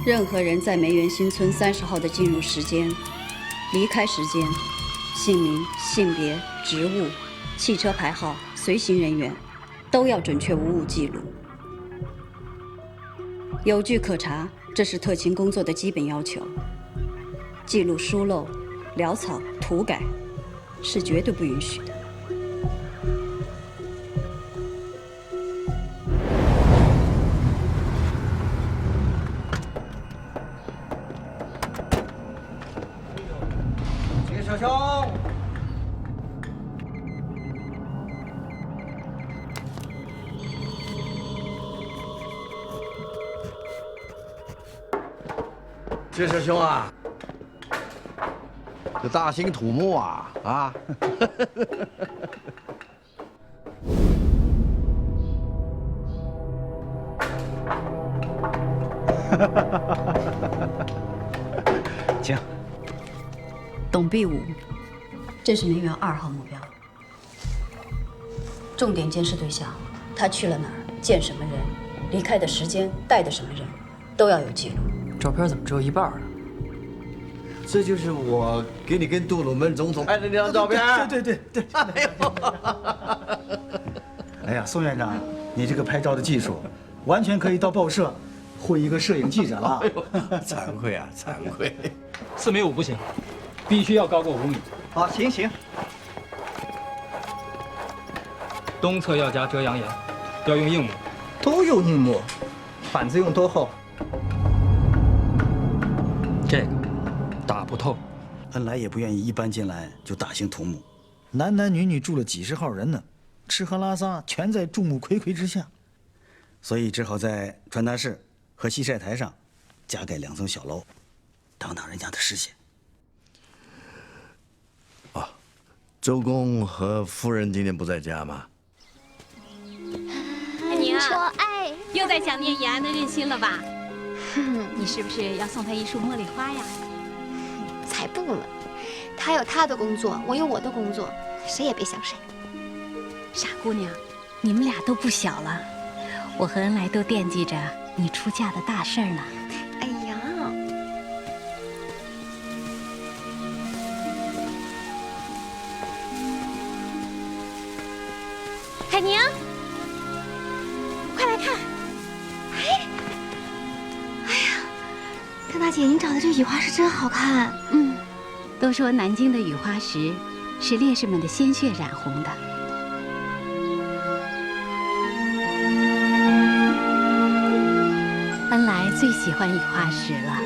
任何人在梅园新村30号的进入时间、离开时间、姓名、性别、职务、汽车牌号、随行人员，都要准确无误记录，有据可查，这是特勤工作的基本要求。记录疏漏、潦草、涂改是绝对不允许的。 小兄，这师兄啊，这大兴土木啊，请。 董必武，这是梅园2号目标，重点监视对象，他去了哪儿，见什么人，离开的时间，带的什么人，都要有记录。照片怎么只有一半啊？这就是我给你跟杜鲁门总统拍的那张照片。对。哎呀，宋院长，你这个拍照的技术，完全可以到报社混一个摄影记者了。哎呦，惭愧啊，惭愧。 4米5不行，必须要高过5米。好，行。东侧要加遮阳岩，要用硬木。都用硬木，板子用多厚？这个打不透。恩来也不愿意一搬进来就大兴土木，男男女女住了几十号人呢，吃喝拉撒全在众目睽睽之下，所以只好在传达室和西晒台上加盖2层小楼，挡挡人家的视线。 周公和夫人今天不在家吗？你说爱，又在想念延安的任心了吧？你是不是要送他一束茉莉花呀？才不呢！他有他的工作，我有我的工作，谁也别想谁。傻姑娘，你们俩都不小了，我和恩来都惦记着你出嫁的大事儿呢。哎呀，海宁，快来看！哎呀，邓大姐，您找的这雨花石真好看。都说南京的雨花石是烈士们的鲜血染红的。恩来最喜欢雨花石了。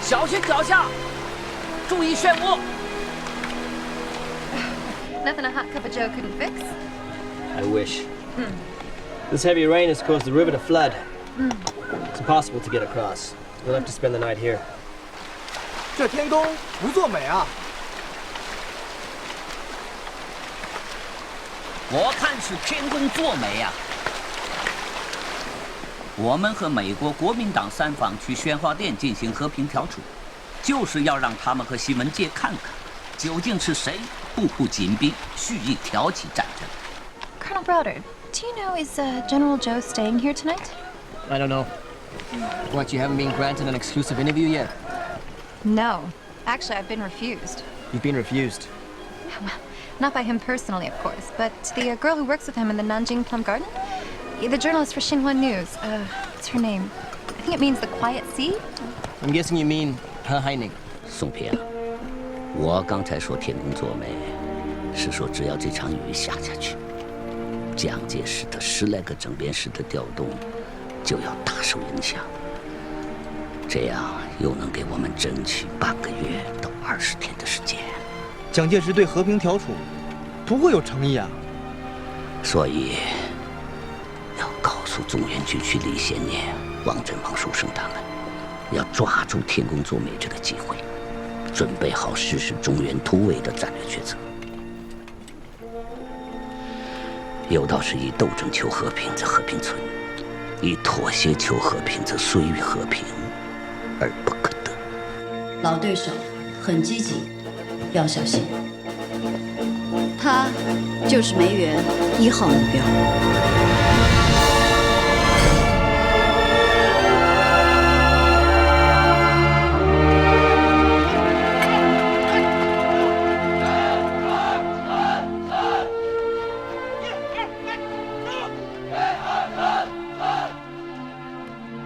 小心脚下，注意漩涡。 Nothing a hot cup of Joe couldn't fix. I wish. This heavy rain has caused the river to flood. It's impossible to get across. We'll have to spend the night here. 这天公不作美啊！我看是天公作美呀！我们和美国国民党3方去宣化店进行和平调处，就是要让他们和新闻界看看，究竟是谁步步紧逼，蓄意挑起战争。 Colonel Browder, do you know is General Joe staying here tonight? I don't know. What, you haven't been granted an exclusive interview yet? No, actually, I've been refused. You've been refused. Well, not by him personally, of course, but the girl who works with him in the Nanjing Plum Garden, the journalist for Xinhua News. What's her name? I think it means the quiet sea. I'm guessing you mean He Haining. 宋平，我刚才说天公作美，是说只要这场雨下去，蒋介石的10来个整编师的调动就要大受影响。这样又能给我们争取半个月到20天的时间。蒋介石对和平调处不会有诚意啊。所以要告诉中原军区李先念、王震、王树声他们，要抓住天公作美这个机会，准备好实施中原突围的战略决策。有道是以斗争求和平则和平存，以妥协求和平则虽与和平而不可得。老对手很积极，要小心。他就是梅园1号目标。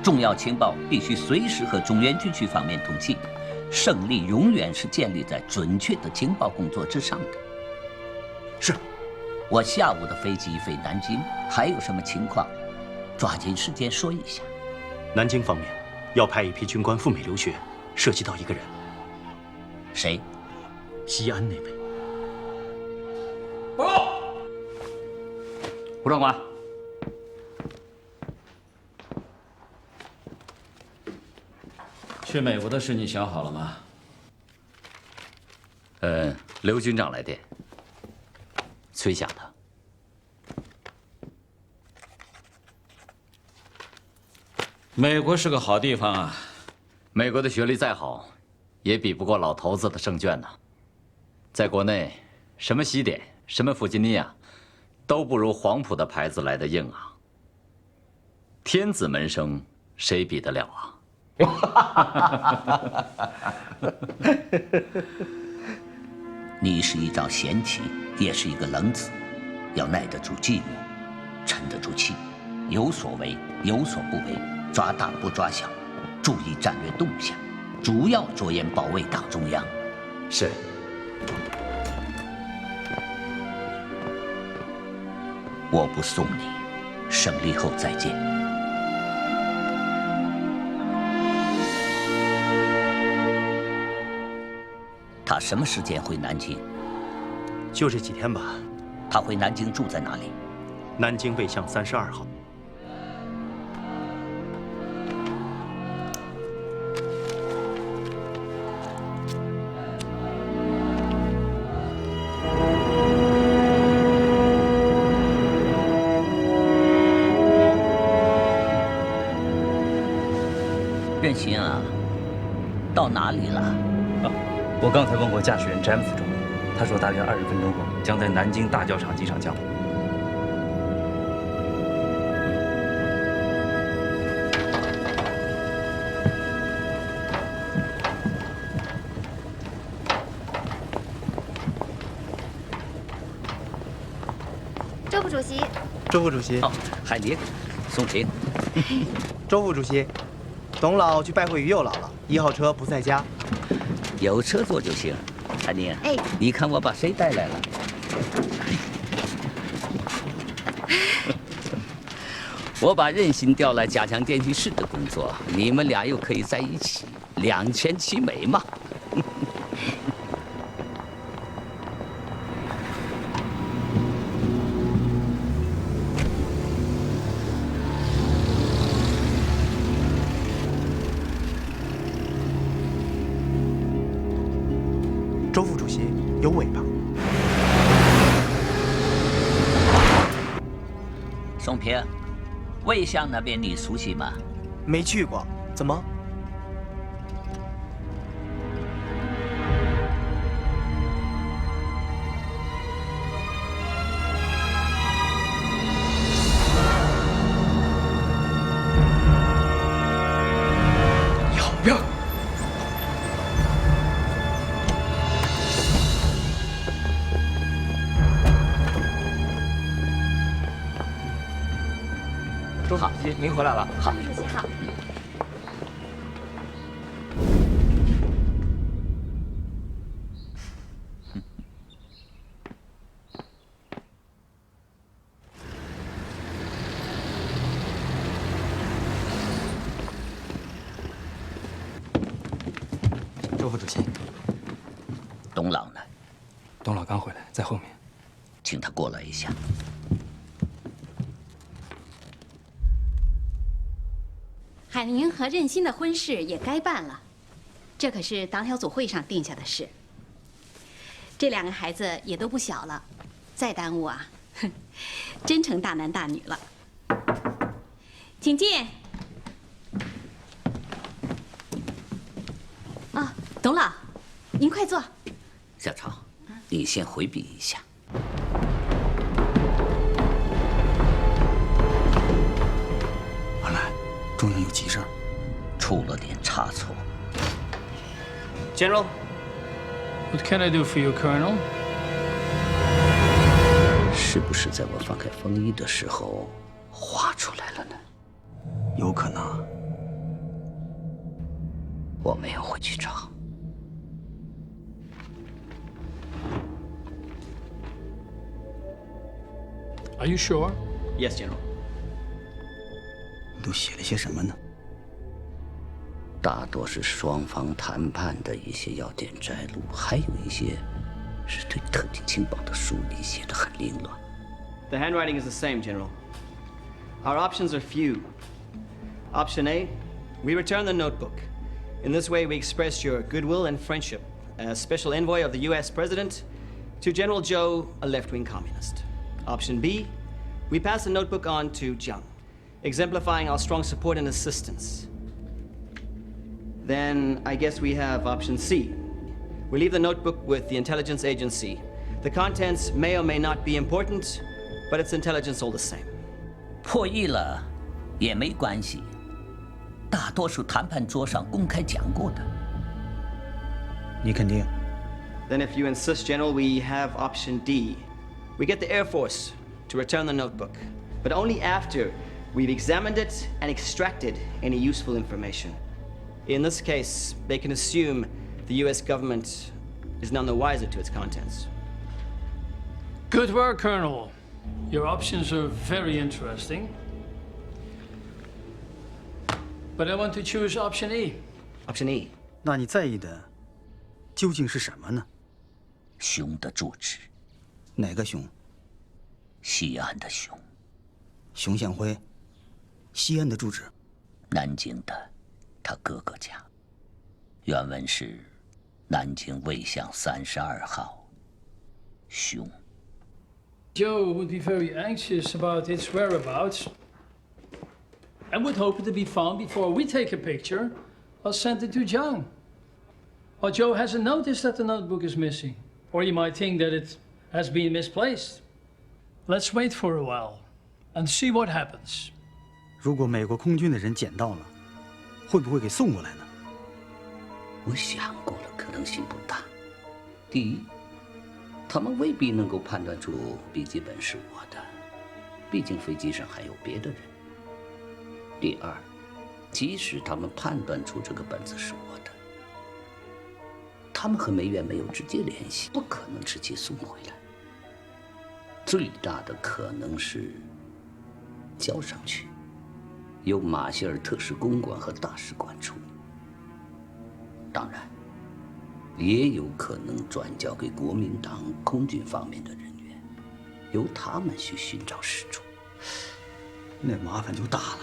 重要情报必须随时和中原军区方面通信，胜利永远是建立在准确的情报工作之上的。是，我下午的飞机飞南京，还有什么情况，抓紧时间说一下。南京方面要派一批军官赴美留学，涉及到一个人。谁？西安那位。报告，胡长官。去美国的事你想好了吗？刘军长来电，催下他。美国是个好地方啊，美国的学历再好，也比不过老头子的胜券呐。在国内，什么西点，什么弗吉尼亚，都不如黄埔的牌子来的硬啊。天子门生，谁比得了啊？你是一招贤棋，也是一个冷子，要耐得住寂寞，沉得住气，有所为，有所不为，抓大不抓小，注意战略动向，主要着眼保卫党中央。是。我不送你，胜利后再见。他什么时间回南京？就这几天吧。他回南京住在哪里？南京卫巷32号。任行啊，到哪里了？我刚才问过驾驶员詹姆斯中，他说大约20分钟后将在南京大教场机场降落。周副主席。周副主席。哦，海宁，宋平。周副主席，董老去拜会于右姥姥，1号车不在家。有车坐就行。海宁，哎，你看我把谁带来了？我把任心调来加强电气室的工作，你们俩又可以在一起，两全其美嘛。周副主席有尾巴。宋平，魏巷那边你熟悉吗？没去过，怎么？要不要？周主席，您回来了。好，主席好。周副主席，董老呢？董老刚回来，在后面，请他过来一下。海宁和任心的婚事也该办了，这可是党小组会上定下的事。这2个孩子也都不小了，再耽误啊，真成大男大女了。请进。啊，董老，您快坐。小超，你先回避一下。原来中央有急事儿，出了点差错。General, What can I do for you, Colonel? 是不是在我翻开风衣的时候画出来了呢？有可能。我没有回去找。Are you sure? Yes, General. 都写了些什么呢？大多是双方谈判的一些要点摘录，还有一些是对特定情报的梳理，写得很凌乱。The handwriting is the same, General. Our options are few. Option A, we return the notebook. In this way, we express your goodwill and friendship as special envoy of the U.S. President to General Zhou, a left-wing communist. Option B, we pass the notebook on to Jiang, exemplifying our strong support and assistance. Then I guess we have option C. We leave the notebook with the intelligence agency. The contents may or may not be important, but it's intelligence all the same. 破译了也没关系，大多数谈判桌上公开讲过的。你肯定？ Then if you insist, General, we have option D. We get the Air Force to return the notebook, but only after we've examined it and extracted any useful information. In this case, they can assume the U.S. government is none the wiser to its contents. Good work, Colonel. Your options are very interesting. But I want to choose option E. Option E. 那你在意的究竟是什么呢？熊的住址。哪个熊？西安的熊。熊向晖。西安的住址。南京的，他哥哥家。原文是南京卫巷32号。熊。Joe would be very anxious about its whereabouts and would hope it to be found before we take a picture or send it to John. Or Joe hasn't noticed that the notebook is missing, or he might think that it has been misplaced. Let's wait for a while and see what happens. 如果美国空军的人捡到了，会不会给送过来呢？我想过了，可能性不大。第一，他们未必能够判断出笔记本是我的，毕竟飞机上还有别的人。第二，即使他们判断出这个本子是我的，他们和梅园没有直接联系，不可能直接送回来。最大的可能是交上去，由马歇尔特使公馆和大使馆处理。当然，也有可能转交给国民党空军方面的人员，由他们去寻找失主。那麻烦就大了。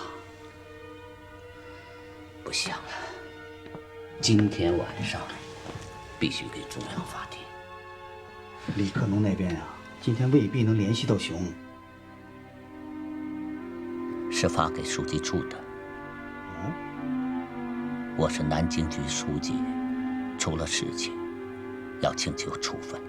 不想了，今天晚上必须给中央发电。李克农那边呀，今天未必能联系到熊。是发给书记处的。我是南京局书记，出了事情要请求处分。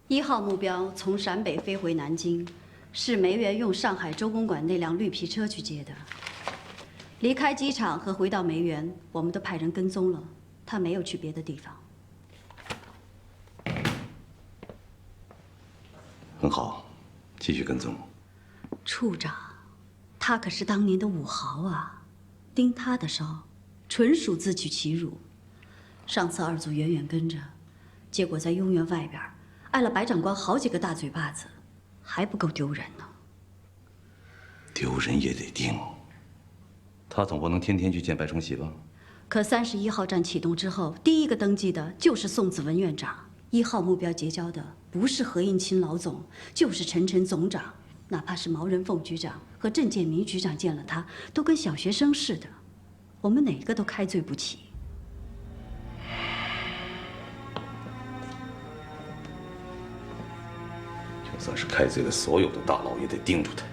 1号目标从陕北飞回南京，是梅园用上海周公馆那辆绿皮车去接的。离开机场和回到梅园，我们都派人跟踪了，他没有去别的地方。很好，继续跟踪。处长，他可是当年的武豪啊，盯他的梢，纯属自取其辱。上次二组远远跟着，结果在雍园外边挨了白长官好几个大嘴巴子，还不够丢人呢。丢人也得盯。他总不能天天去见白崇禧吧？可31号站启动之后，第一个登记的就是宋子文院长。1号目标结交的不是何应钦老总，就是陈晨总长。哪怕是毛人凤局长和郑建民局长见了他，都跟小学生似的。我们哪个都开罪不起。这算是开罪了所有的大佬，也得盯住他。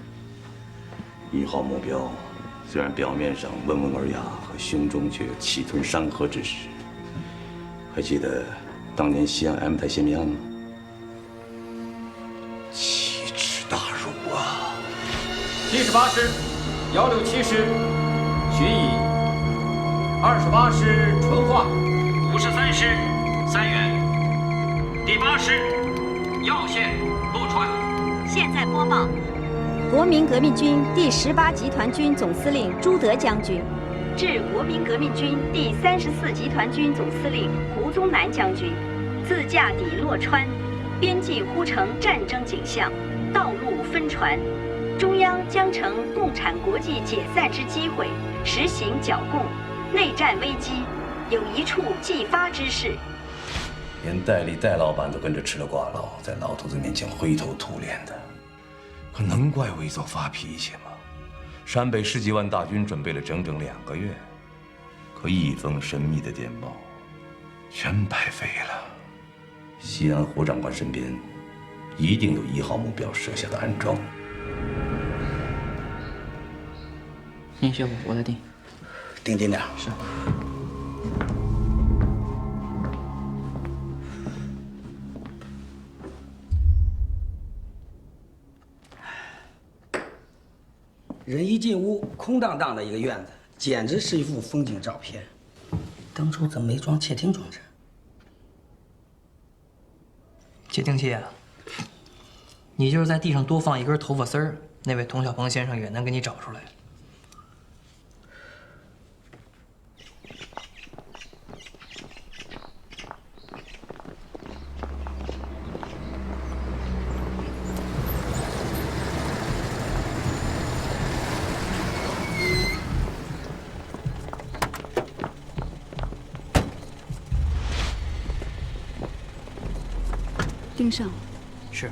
1号目标虽然表面上温文尔雅，可胸中却有气吞山河之势。还记得当年西安 M 台泄密案吗？奇耻大辱啊！78师167师徐乙，28师淳化，53师三原，第8师耀县陆川。现在播报：国民革命军第18集团军总司令朱德将军，致国民革命军第34集团军总司令胡宗南将军，自驾抵洛川，边际忽成战争景象，道路分传。中央将乘共产国际解散之机会，实行剿共，内战危机有一触即发之势。连戴笠戴老板都跟着吃了瓜老，在老头子面前灰头土脸的，可能怪魏总发脾气吗？陕北10几万大军准备了整整2个月，可一封神秘的电报，全白费了。西安胡长官身边一定有1号目标设下的暗桩。您学我，我来定。定近点。是。人一进屋，空荡荡的一个院子，简直是一幅风景照片。当初怎么没装窃听装置？窃听器啊，你就是在地上多放一根头发丝儿，那位童小鹏先生也能给你找出来。盯上。是。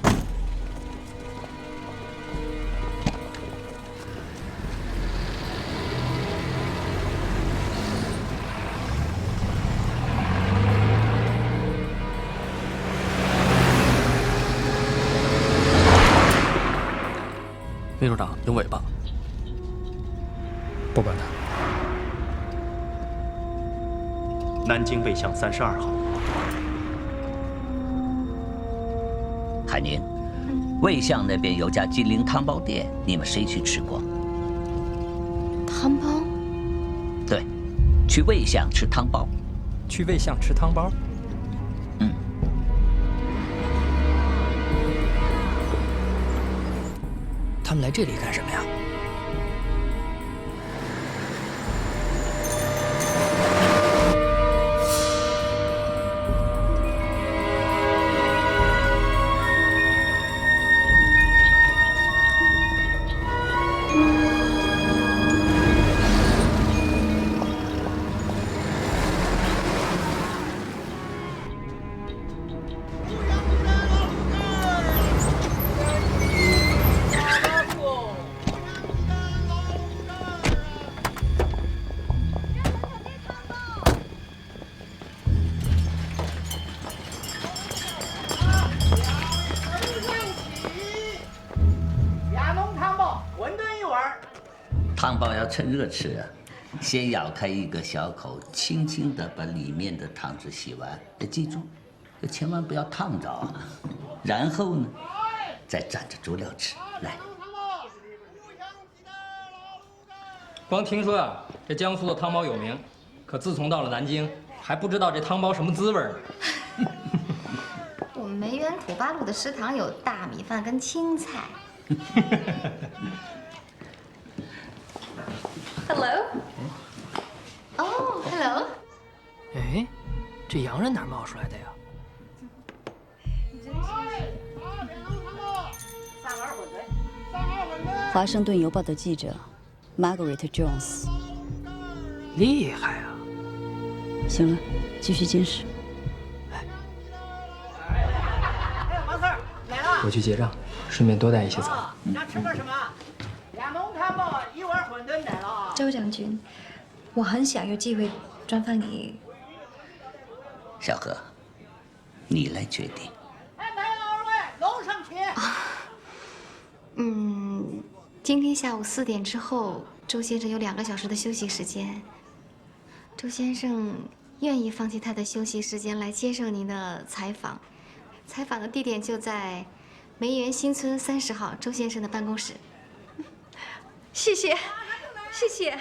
秘书长，有尾巴。不管他。南京卫巷32号。海宁，卫巷那边有家金陵汤包店，你们谁去吃过？汤包？对，去卫巷吃汤包。去卫巷吃汤包？嗯。他们来这里干什么呀？汤包要趁热吃啊，先咬开一个小口，轻轻地把里面的汤汁吸完。记住，千万不要烫着啊。然后呢，再蘸着佐料吃。来，光听说啊，这江苏的汤包有名，可自从到了南京，还不知道这汤包什么滋味呢。我们梅园土八路的食堂有大米饭跟青菜。Hello。哦 ，Hello。哎，这洋人哪儿冒出来的呀？华盛顿邮报的记者 Margaret Jones。厉害啊！行了，继续监视。王 Sir 来了。我去结账，顺便多带一些走。想吃个什么？亚浓汤包一碗馄饨来了。周将军，我很想有机会专访你。小何，你来决定。安排二位楼上请。今天下午4点之后，周先生有2个小时的休息时间。周先生愿意放弃他的休息时间来接受您的采访，采访的地点就在梅园新村30号周先生的办公室。谢谢，谢谢。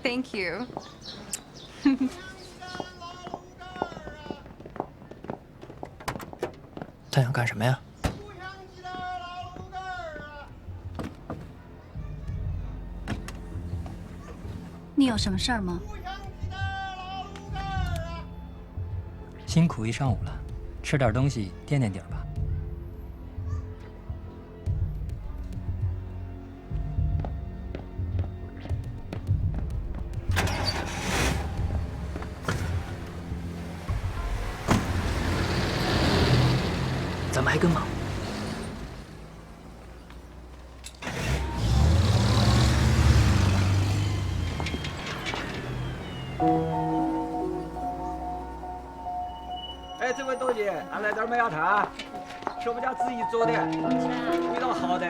Thank you 。他想干什么呀？你有什么事儿吗？辛苦一上午了，吃点东西垫垫底儿吧。咱们还跟忙。哎，这位董姐，俺来点麦芽糖，是我们家自己做的，味道好的。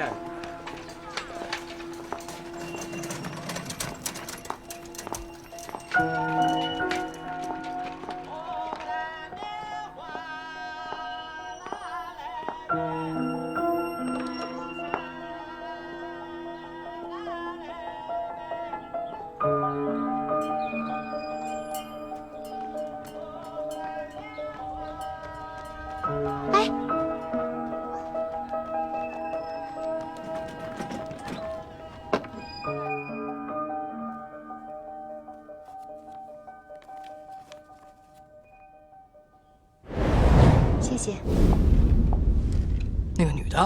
谢谢。那个女的，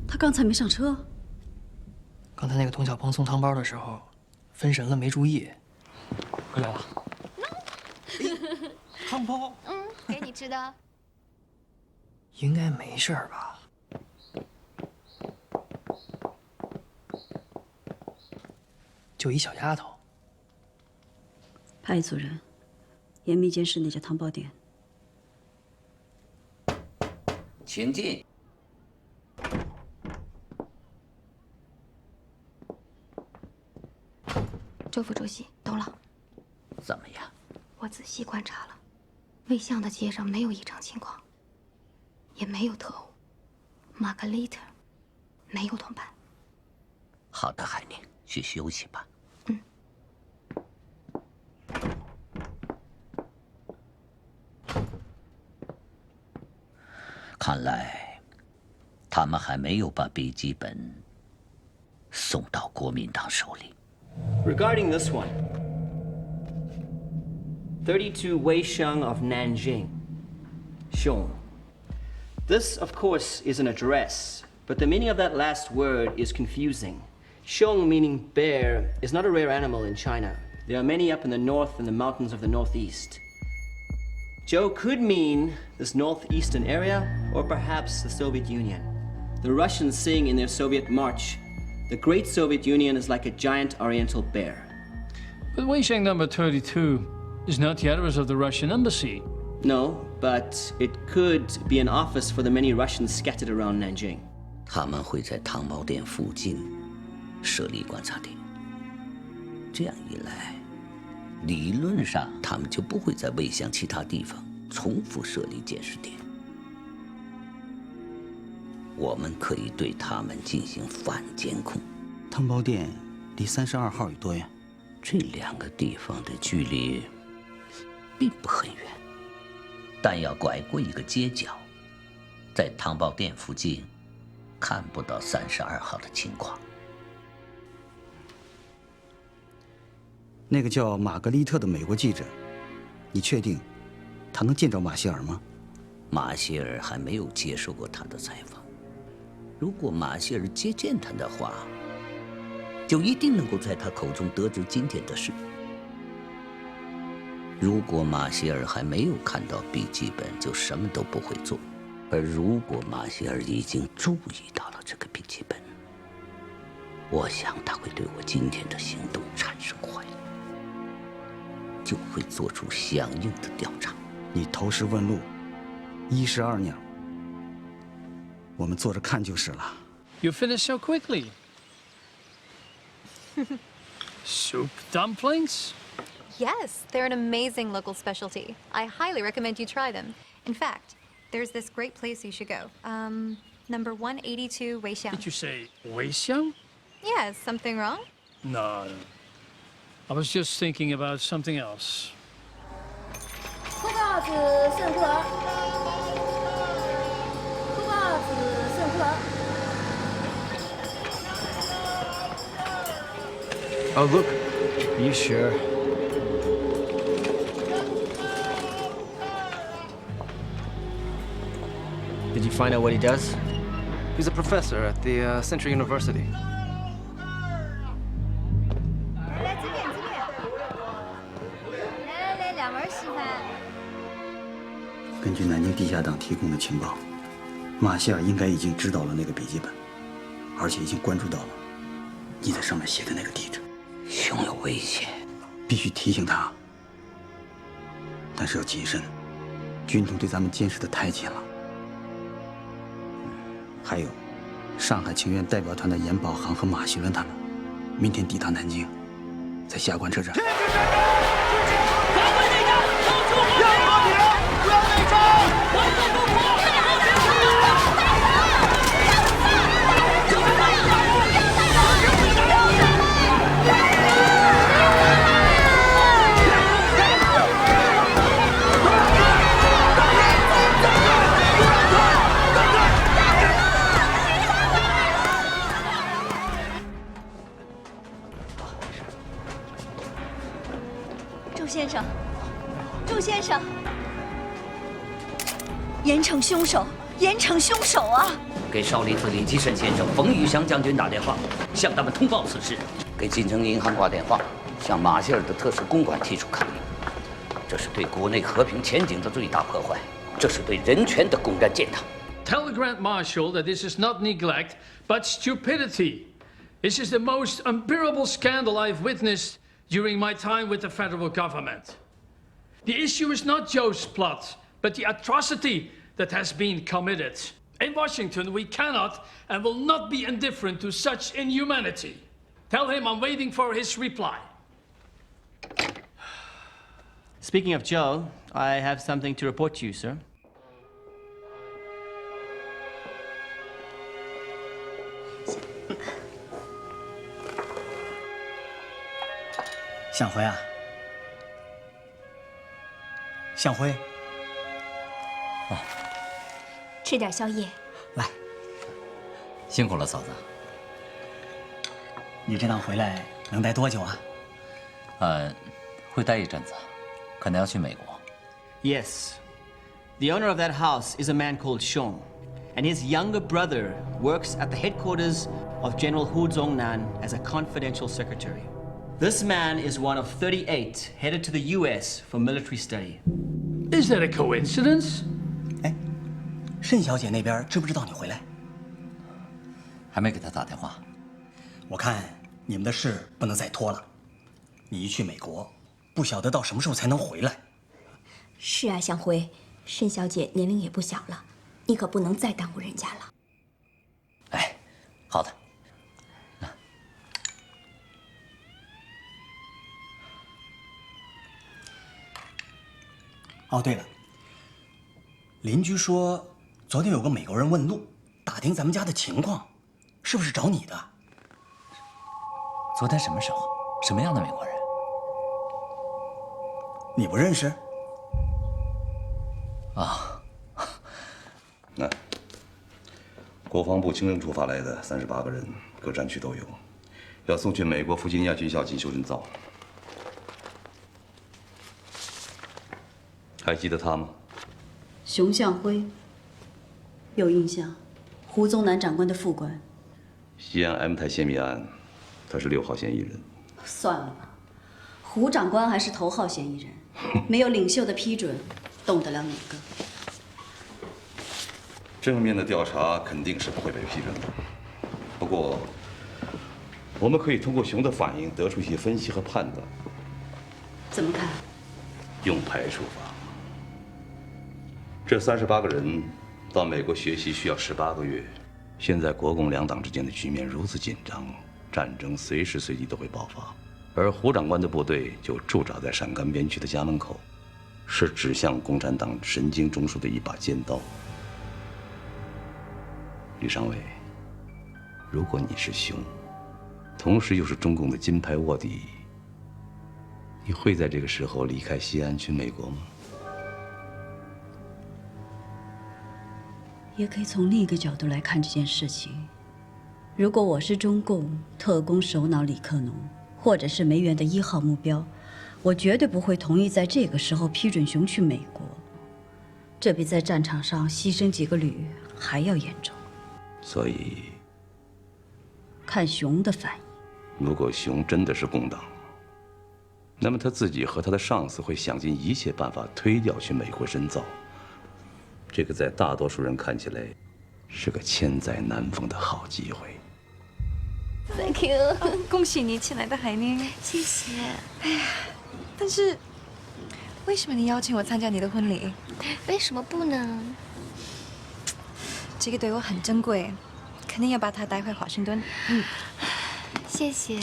他刚才没上车。刚才那个童小鹏送汤包的时候，分神了没注意。回来了。汤包。给你吃的。应该没事儿吧？就一小丫头。派一组人严密监视那家汤包店。请进。周副主席，董老，怎么样？我仔细观察了，魏巷的街上没有异常情况。也没有特务，玛格丽特没有同伴。好的，海宁，去休息吧。看来他们还没有把笔记本送到国民党手里。Regarding this one, 32 Wei Xiang of Nanjing, Xiong. This, of course, is an address, but the meaning of that last word is confusing. Xiong, meaning bear, is not a rare animal in China. There are many up in the north and the mountains of the northeast. Zhou could mean this northeastern area, or perhaps the Soviet Union. The Russians sing in their Soviet march, "The great Soviet Union is like a giant oriental bear." But Weisheng number 32 is not the address of the Russian embassy. No, but it could be an office for the many Russians scattered around Nanjing. 他们会在汤包店附近设立观察点。这样一来，理论上他们就不会在魏巷其他地方重复设立监视点。我们可以对他们进行反监控。汤包店离32号有多远？这2个地方的距离并不很远。但要拐过一个街角，在汤包店附近看不到32号的情况。那个叫玛格丽特的美国记者，你确定他能见着马歇尔吗？马歇尔还没有接受过他的采访。如果马歇尔接见他的话，就一定能够在他口中得知今天的事。如果马歇尔还没有看到笔记本，就什么都不会做。而如果马歇尔已经注意到了这个笔记本，我想他会对我今天的行动产生怀疑，就会做出相应的调查。你投石问路，一石二鸟，我们坐着看就是了。You finished so quickly. Soup dumplings? Yes, they're an amazing local specialty. I highly recommend you try them. In fact, there's this great place you should go. Number 182 Weixiang. Did you say Weixiang? Yeah, is something wrong? No. I was just thinking about something else. 裤袄子圣库尔，裤袄子圣库尔。 Oh, look. Are you sure? Did you find out what he does? He's a professor at the Central University. 来这边，来两碗稀饭。根据南京地下党提供的情报，马歇尔应该已经知道了那个笔记本，而且已经关注到了你在上面写的那个地址。 凶有危险，必须提醒他。但是要谨慎，军统对咱们监视的太紧了。还有，上海情愿代表团的严宝航和马锡伦他们，明天抵达南京，在下关车站。反对内战，要求和平，不要内战，完成中国。 周先生，严惩凶手，严惩凶手啊！给少林寺李济深先生、冯玉祥将军打电话，向他们通报此事；给金城银行挂电话，向马歇尔的特使公馆提出抗议。这是对国内和平前景的最大破坏，这是对人权的公然践踏。 Tell the Grand Marshal that this is not neglect, but stupidity. This is the most unbearable scandal I've witnessed during my time with the federal government. The issue is not Joe's plot, but the atrocity that has been committed. In Washington, we cannot and will not be indifferent to such inhumanity. Tell him I'm waiting for his reply. Speaking of Joe, I have something to report to you, sir. 向辉啊，向辉，吃点宵夜。来，辛苦了，嫂子。你这趟回来能待多久啊？会待一阵子，可能要去美国。 Yes. The owner of that house is a man called Xiong, and his younger brother works at the headquarters of General Hu Zongnan as a confidential secretary. This man is one of 38 headed to the U.S. for military study. Is that a coincidence? 哎，慎小姐那边知不知道你回来？还没给她打电话。我看你们的事不能再拖了。你一去美国，不晓得到什么时候才能回来。是啊，向辉，慎小姐年龄也不小了，你可不能再耽误人家了。哎，好的。 哦，对了，邻居说昨天有个美国人问路，打听咱们家的情况，是不是找你的？昨天什么时候？什么样的美国人？你不认识？啊，那国防部清政处发来的38个人，各战区都有，要送去美国弗吉尼亚军校进修深造。 还记得他吗？熊向辉，有印象。胡宗南长官的副官。西安 M 台泄密案，他是6号嫌疑人。算了吧，胡长官还是头号嫌疑人，没有领袖的批准，动得了哪个？正面的调查肯定是不会被批准的。不过，我们可以通过熊的反应得出一些分析和判断。怎么看？用排除法。这38个人到美国学习需要18个月，现在国共两党之间的局面如此紧张，战争随时随地都会爆发。而胡长官的部队就驻扎在陕甘边区的家门口，是指向共产党神经中枢的一把尖刀。吕尚伟，如果你是熊，同时又是中共的金牌卧底，你会在这个时候离开西安去美国吗？也可以从另一个角度来看这件事情。如果我是中共特工首脑李克农，或者是梅园的1号目标，我绝对不会同意在这个时候批准熊去美国。这比在战场上牺牲几个旅还要严重。所以，看熊的反应。如果熊真的是共党，那么他自己和他的上司会想尽一切办法推掉去美国深造。这个在大多数人看起来是个千载难逢的好机会。Thank you， 恭喜你，亲爱的海宁。谢谢。哎呀，但是为什么你邀请我参加你的婚礼？为什么不呢？这个对我很珍贵，肯定要把它带回华盛顿。谢谢。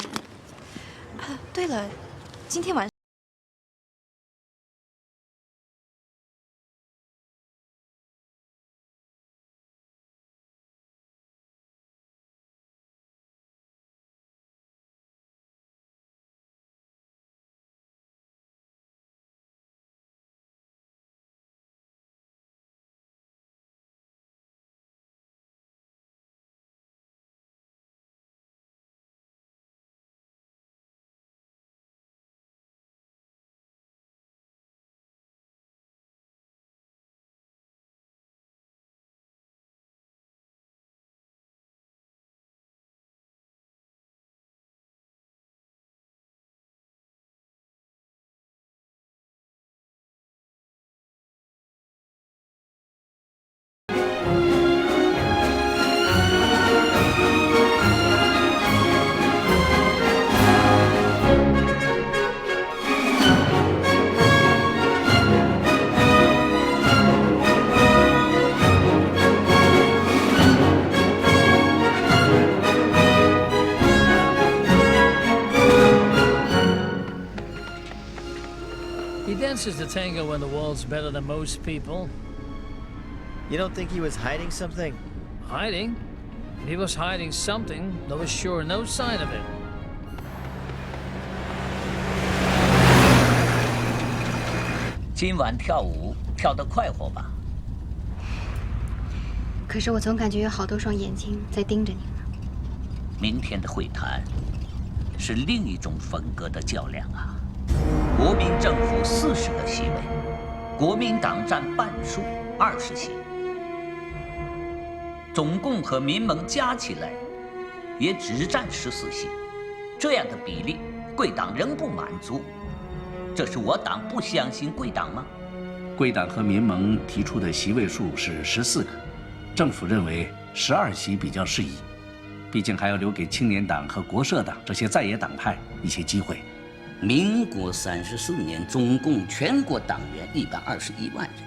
对了，今天晚上。Dances the tango when the world's better than most people. You don't think he was hiding something? Hiding? He was hiding something. There was sure no sign of it. 今晚跳舞跳得快活吧？可是我总感觉有好多双眼睛在盯着你呢。明天的会谈是另一种风格的较量啊！国民政府40个席位，国民党占半数20席，总共和民盟加起来也只占14席。这样的比例，贵党仍不满足。这是我党不相信贵党吗？贵党和民盟提出的席位数是14个，政府认为12席比较适宜，毕竟还要留给青年党和国社党这些在野党派一些机会。民国34年，中共全国党员121万人，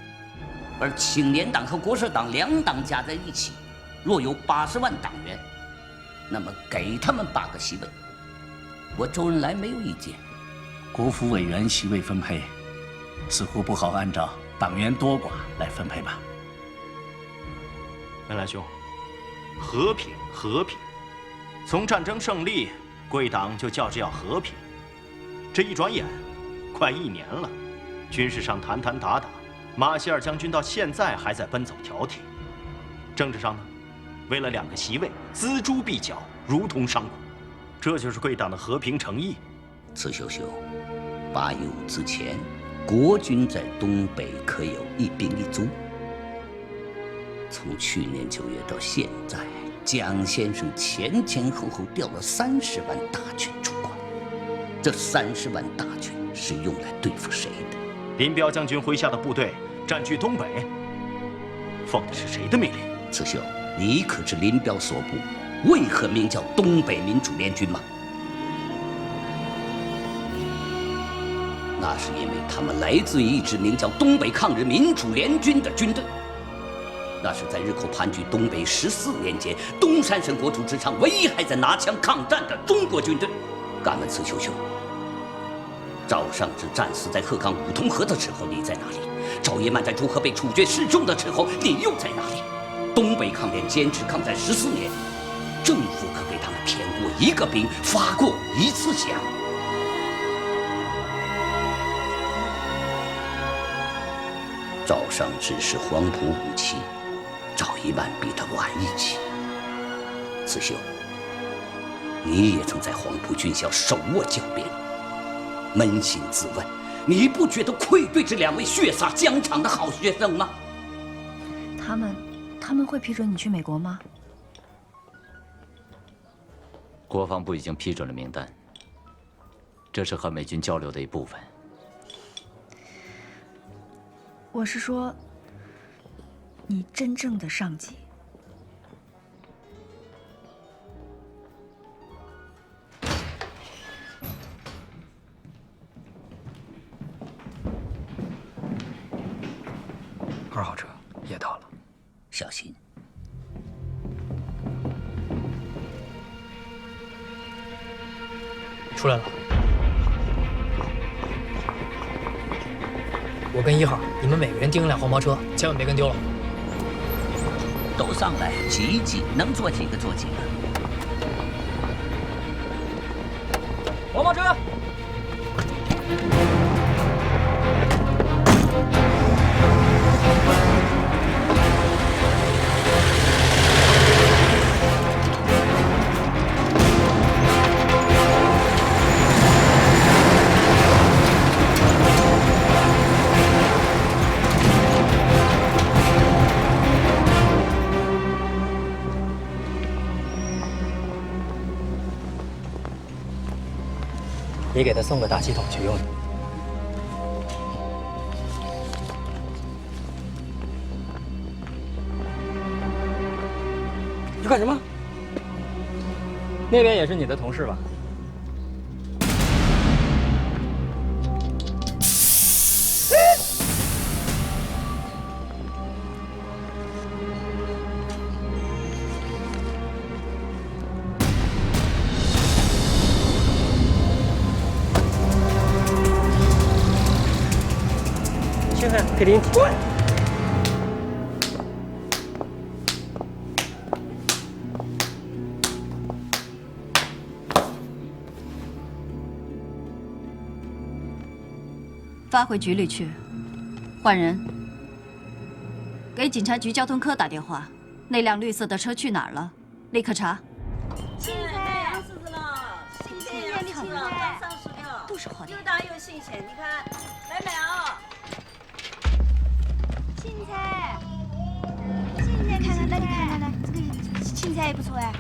而青年党和国社党两党加在一起，若有80万党员，那么给他们8个席位，我周恩来没有意见。国府委员席位分配，似乎不好按照党员多寡来分配吧？恩来兄，和平，和平！从战争胜利，贵党就叫着要和平。这一转眼，快1年了，军事上谈谈打打，马歇尔将军到现在还在奔走挑剔。政治上呢，为了2个席位，锱铢必较，如同商贾。这就是贵党的和平诚意。刺绣绣，8.15之前，国军在东北可有1兵1卒。从去年9月到现在，蒋先生前前后后调了30万大军出关。这30万大军是用来对付谁的？林彪将军麾下的部队占据东北，奉的是谁的命令？慈兄，你可知林彪所部为何名叫东北民主联军吗？那是因为他们来自于一支名叫东北抗日民主联军的军队。那是在日寇盘踞东北14年间，东三省国土之上唯一还在拿枪抗战的中国军队。敢问慈秀兄，赵尚志战死在鹤岗五通河的时候，你在哪里？赵叶曼在朱河被处决示众的时候，你又在哪里？东北抗联坚持抗战14年，政府可给他们填过1个兵，发过1次饷。赵尚志是黄埔5期，赵一曼比他晚1期。慈兄，你也曾在黄埔军校手握教鞭，扪心自问，你不觉得愧对这2位血洒疆场的好学生吗？他们会批准你去美国吗？国防部已经批准了名单，这是和美军交流的一部分。我是说，你真正的上级。2号车也到了，小心。出来了。我跟1号，你们每个人盯1辆黄包车，千万别跟丢了。都上来，挤一挤，能坐几个坐几个。黄包车。你给他送个大气筒去用。你干什么？那边也是你的同事吧？给您滚！发回局里去，换人。给警察局交通科打电话，那辆绿色的车去哪儿了？立刻查。青菜上市了，新鲜你听了，刚上市的，都是好的，又大又新鲜，你看，来买啊！青菜，看，来，这个青菜也不错哎。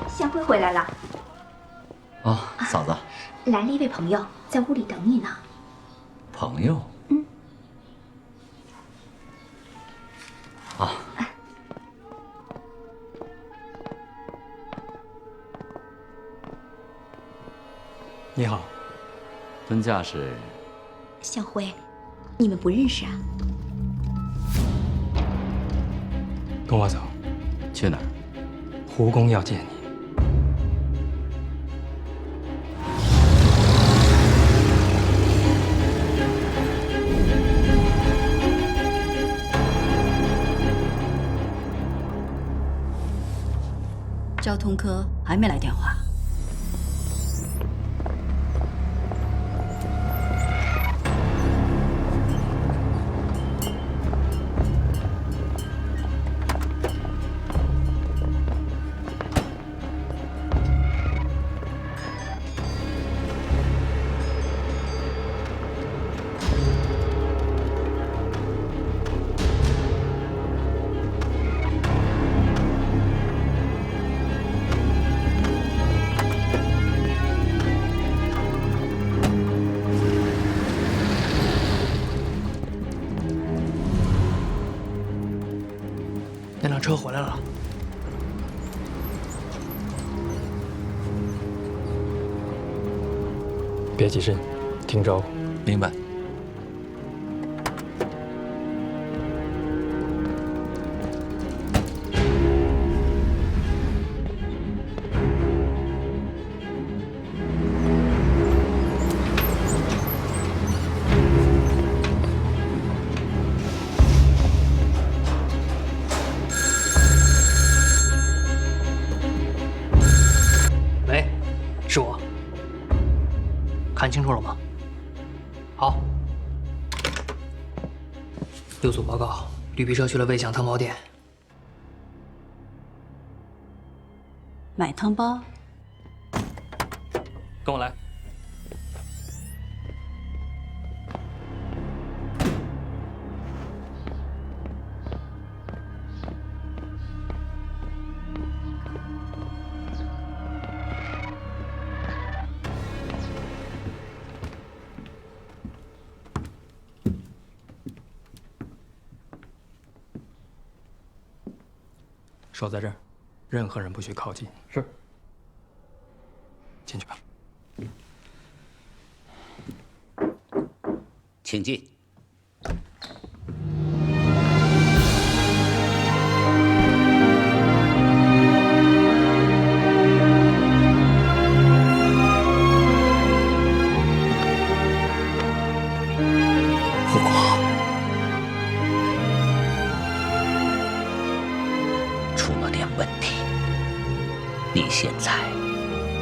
向辉回来了。哦，嫂子。来了一位朋友，在屋里等你呢。朋友。啊。你好。尊驾是？向辉，你们不认识啊？跟我走。去哪儿？胡公要见你。交通科还没来电话。那辆车回来了。别急身，听招。明白。喂，是我。看清楚了吗？好。六组报告，绿皮车去了魏翔汤包店。买汤包？跟我来。守在这儿，任何人不许靠近。是。进去吧。请进。护国，出了点问题，你现在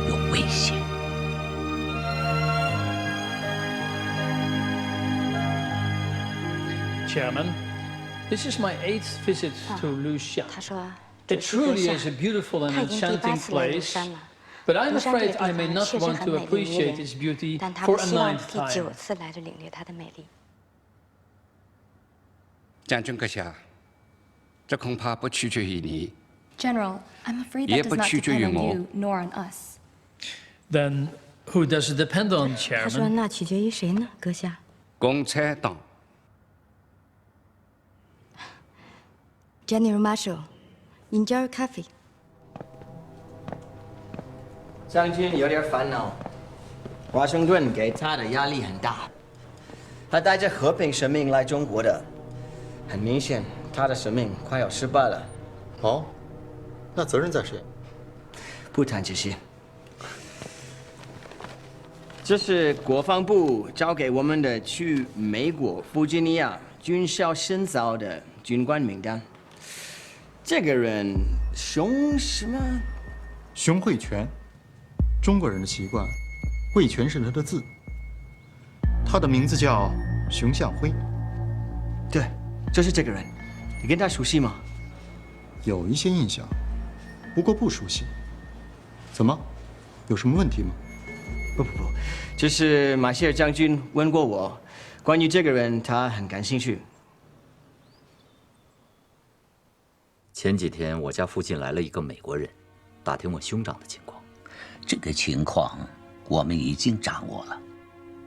有危险。Chairman, this is my 8th visit to Luxian. It truly is a beautiful and enchanting place, but I'm afraid I may not want to appreciate its beauty for a 9th time. 将军阁下，这恐怕不取决于你， General, I'm afraid 也 that 不 does not 取决 depend 于 on 我。 you nor on us. Then who does it depend on, 他说 Chairman? 那取决于谁呢，阁下？共产党。 General Marshal, enjoy coffee. 将军有点烦恼，华盛顿给他的压力很大，他带着和平使命来中国的，很明显他的使命快要失败了。哦，那责任在谁？不谈这些，这是国防部交给我们的去美国弗吉尼亚军校深造的军官名单。这个人熊什么？熊会拳，中国人的习惯，会拳是他的字。他的名字叫熊向晖。对，就是这个人。你跟他熟悉吗？有一些印象，不过不熟悉。怎么，有什么问题吗？不，这是马歇尔将军问过我，关于这个人，他很感兴趣。 前几天我家附近来了一个美国人，打听我兄长的情况。这个情况我们已经掌握了。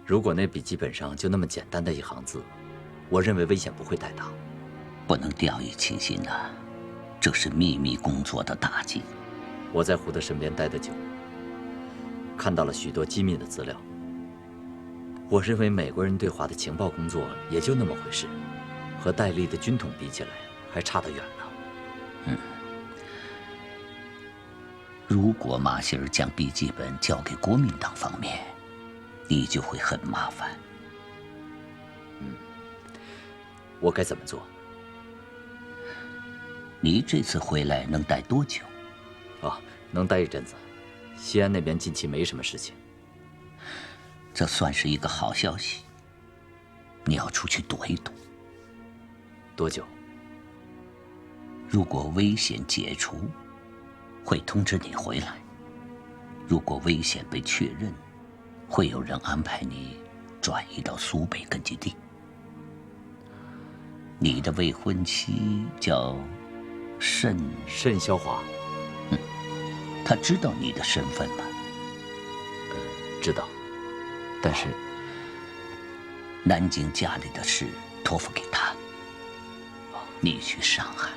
如果那笔记本上就那么简单的一行字，我认为危险不会太大。不能掉以轻心啊，这是秘密工作的大忌。我在胡德身边待得久，看到了许多机密的资料。我认为美国人对华的情报工作也就那么回事，和戴笠的军统比起来，还差得远呢。 如果马歇尔将笔记本交给国民党方面，你就会很麻烦。我该怎么做？你这次回来能待多久？能待一阵子。西安那边近期没什么事情。这算是一个好消息。你要出去躲一躲。多久？如果危险解除，会通知你回来；如果危险被确认，会有人安排你转移到苏北根据地。你的未婚妻叫慎肖华，她知道你的身份吗？知道，但是南京家里的事托付给她，你去上海。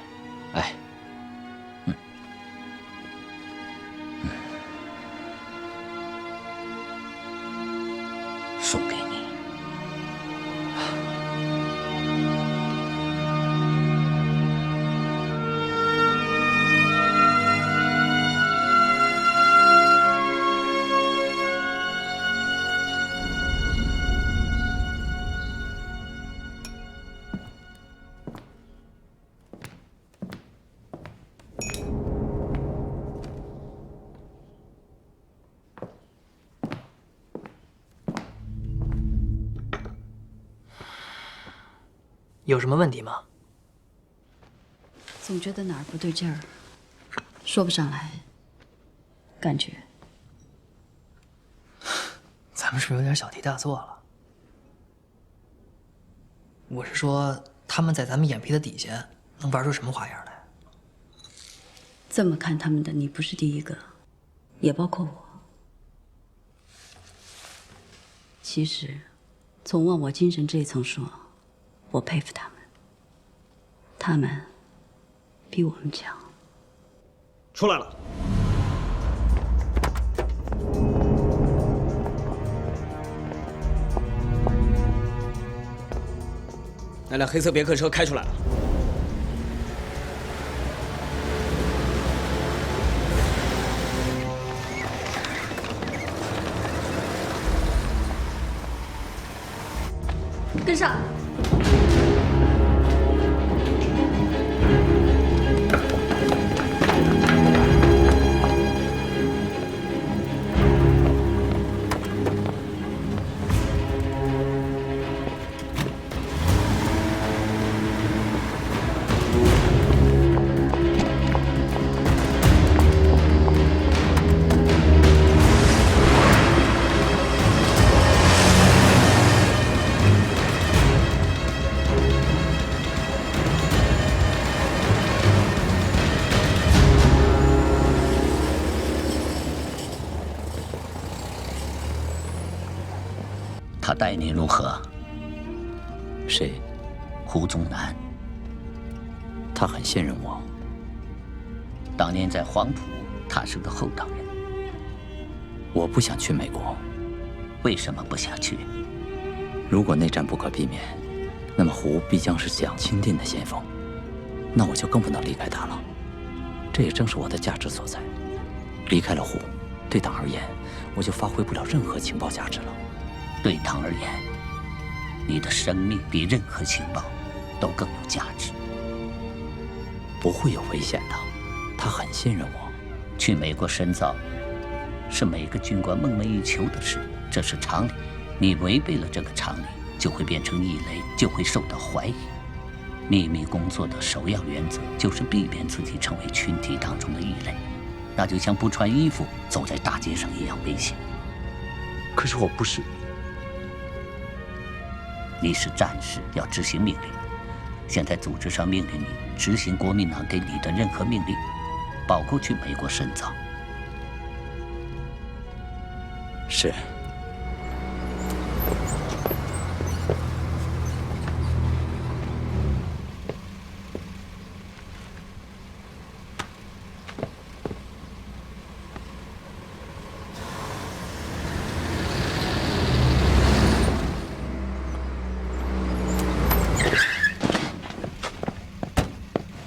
哎，送给你。有什么问题吗？总觉得哪儿不对劲儿，说不上来。感觉咱们是不是有点小题大做了？我是说，他们在咱们眼皮的底下能玩出什么花样来？这么看他们的，你不是第一个，也包括我。其实，从忘我精神这一层说，我佩服他们。他们比我们强。出来了。那辆黑色别克车开出来了。跟上。他待你如何？谁？胡宗南。他很信任我。当年在黄埔，他是个后党人。我不想去美国。为什么不想去？如果内战不可避免，那么胡必将是蒋钦定的先锋，那我就更不能离开他了。这也正是我的价值所在。离开了胡，对党而言，我就发挥不了任何情报价值了。对党而言，你的生命比任何情报都更有价值。不会有危险的，他很信任我。去美国深造，是每个军官梦寐以求的事，这是常理。你违背了这个常理，就会变成异类，就会受到怀疑。秘密工作的首要原则就是避免自己成为群体当中的异类，那就像不穿衣服走在大街上一样危险。可是我不是。你是战士，要执行命令。现在组织上命令你执行国民党给你的任何命令，包括去美国深造。是。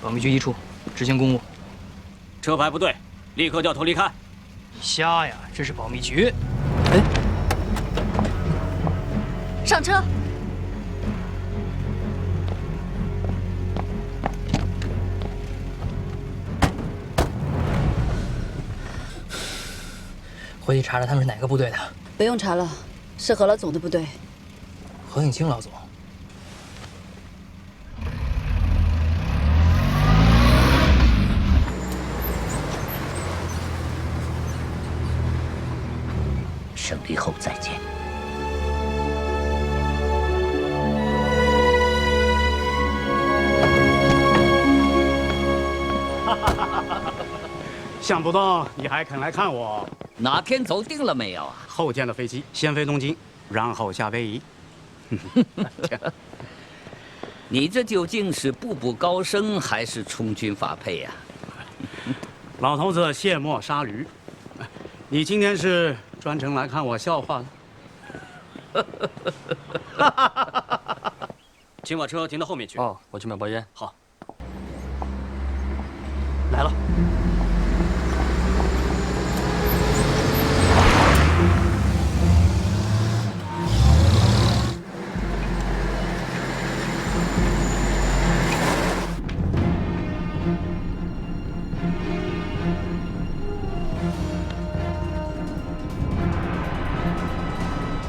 保密局一处，执行公务。车牌不对，立刻掉头离开。你瞎呀？这是保密局。哎，上车。回去查查他们是哪个部队的。不用查了，是何老总的部队。何应钦老总。胜利后再见。想不到你还肯来看我。哪天走定了没有啊？后天的飞机先飞东京，然后夏威夷。你这究竟是步步高升，还是充军发配呀？老头子卸磨杀驴。你今天是专程来看我笑话的？请把车停到后面去。哦，我去买包烟。好。来了。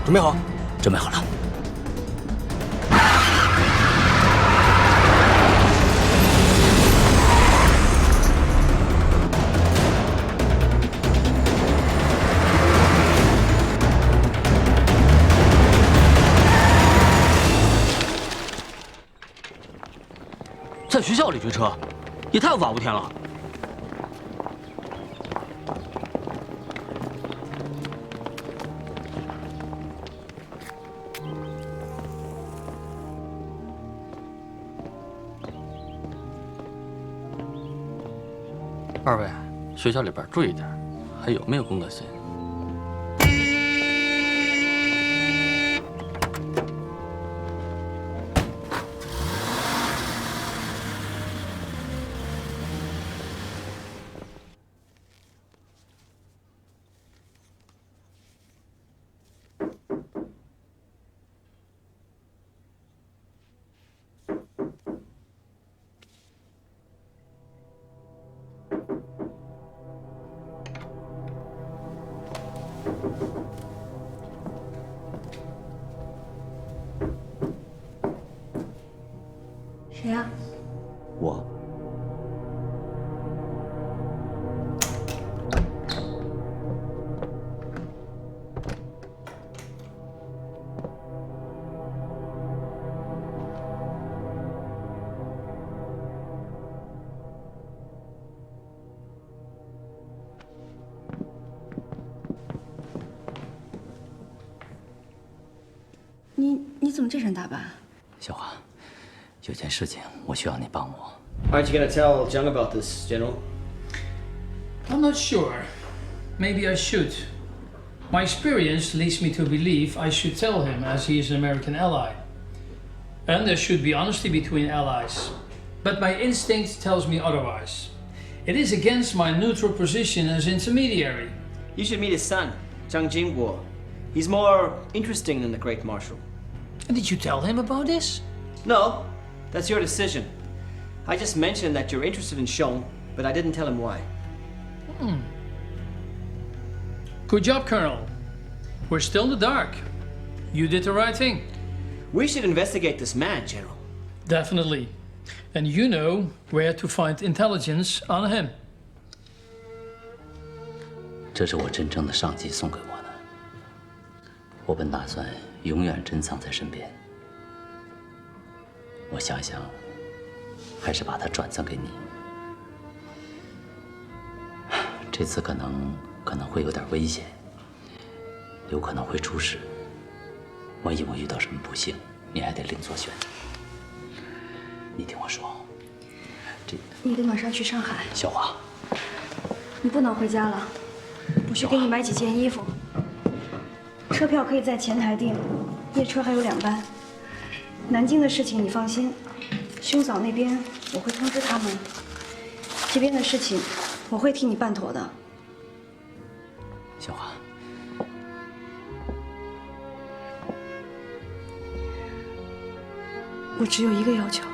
准备好，准备好了。在学校里追车，也太无法无天了。 二位，学校里边注意点，还有没有公德心？谁呀？我。你怎么这身打扮？小华。 有件事情，我需要你帮我。 Aren't you gonna tell Jiang about this, General? I'm not sure. Maybe I should. My experience leads me to believe I should tell him, as he is an American ally. And there should be honesty between allies. But my instinct tells me otherwise. It is against my neutral position as intermediary. You should meet his son, Jiang Jingguo. He's more interesting than the Great Marshal. And did you tell him about this? No. That's your decision. I just mentioned that you're interested in Xiong, but I didn't tell him why. Good job, Colonel. We're still in the dark. You did the right thing. We should investigate this man, General. Definitely. And you know where to find intelligence on him. 这是我真正的上级送给我的。我本打算永远珍藏在身边。 我想想，还是把它转赠给你。这次可能会有点危险，有可能会出事。万一我遇到什么不幸，你还得另做选择。你听我说，你得马上去上海。小华，你不能回家了，我去给你买几件衣服。车票可以在前台订，夜车还有2班。 南京的事情你放心，兄嫂那边我会通知他们。这边的事情我会替你办妥的。小华，我只有一个要求，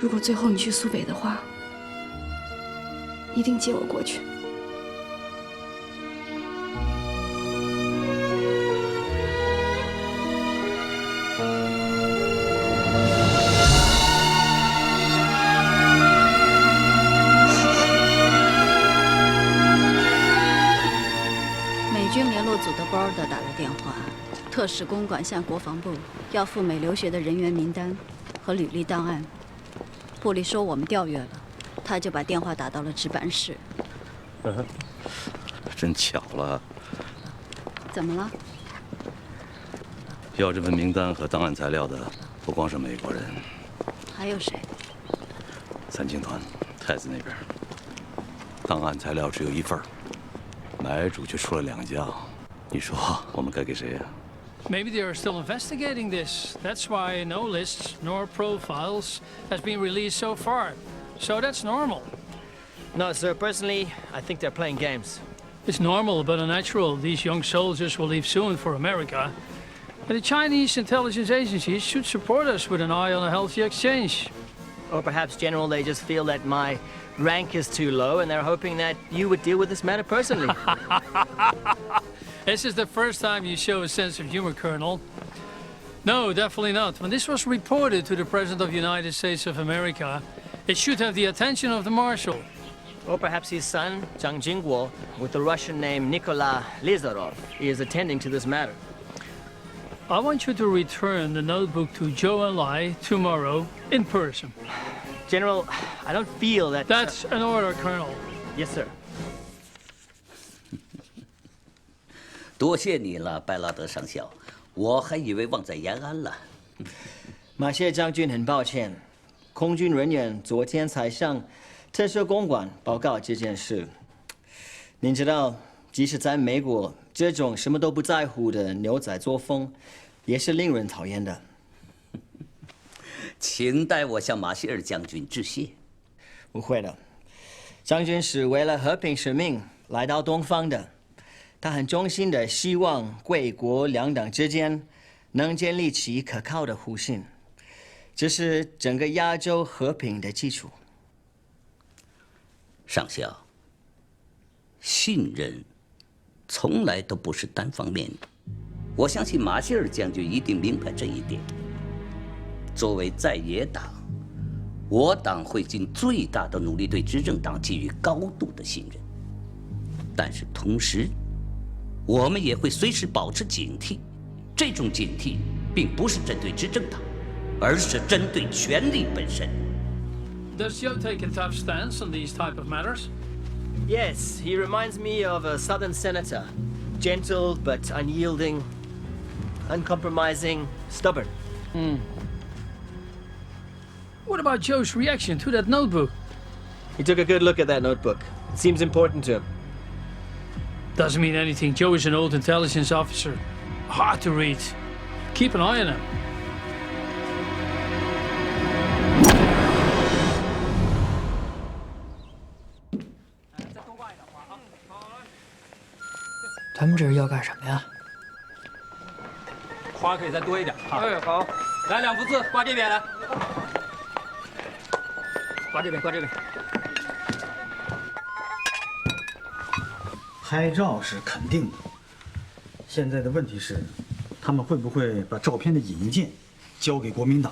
如果最后你去苏北的话，一定接我过去。 组的波尔德打来电话，特使公馆向国防部要赴美留学的人员名单和履历档案。部里说我们调阅了，他就把电话打到了值班室。真巧了。怎么了？要这份名单和档案材料的不光是美国人，还有谁？三青团太子那边，档案材料只有1份。买主却出了2将，你说我们该给谁呀？Maybe they are still investigating this. That's why no lists nor profiles has been released so far. So that's normal. No, sir. Personally, I think they're playing games. It's normal but unnatural. These young soldiers will leave soon for America. And the Chinese intelligence agencies should support us with an eye on a healthy exchange. Or perhaps, General, they just feel that my rank is too low and they're hoping that you would deal with this matter personally. This is the first time you show a sense of humor, Colonel. No, definitely not. When this was reported to the President of the United States of America, it should have the attention of the Marshal. Or perhaps his son, Zhang Jingguo, with the Russian name Nikolai Lizarov, is attending to this matter. I want you to return the notebook to Zhou Enlai tomorrow in person. General, I don't feel that... That's an order, Colonel. Yes, sir. 多谢你了，拜拉德上校，我还以为望在延安了。马谢将军很抱歉，空军人员昨天才向特赦公馆报告这件事。您知道，即使在美国，这种什么都不在乎的牛仔作风，也是令人讨厌的。请代我向马歇尔将军致谢。不会的，将军是为了和平使命来到东方的。他很衷心的希望贵国两党之间能建立起可靠的互信，这是整个亚洲和平的基础。上校，信任从来都不是单方面的。我相信马歇尔将军一定明白这一点。作为在野党，我党会尽最大的努力对执政党给予高度的信任，但是同时，我们也会随时保持警惕。这种警惕并不是针对执政党，而是针对权力本身。Does Joe take a tough stance on these type of matters? Yes, he reminds me of a Southern senator. Gentle but unyielding, uncompromising, stubborn. What about Joe's reaction to that notebook? He took a good look at that notebook. It seems important to him. Doesn't mean anything. Joe is an old intelligence officer. Hard to read. Keep an eye on him. 他们这是要干什么呀？花可以再多一点。哎，好，来2幅字，挂这边来。挂这边，挂这边。拍照是肯定的，现在的问题是，他们会不会把照片的引件交给国民党？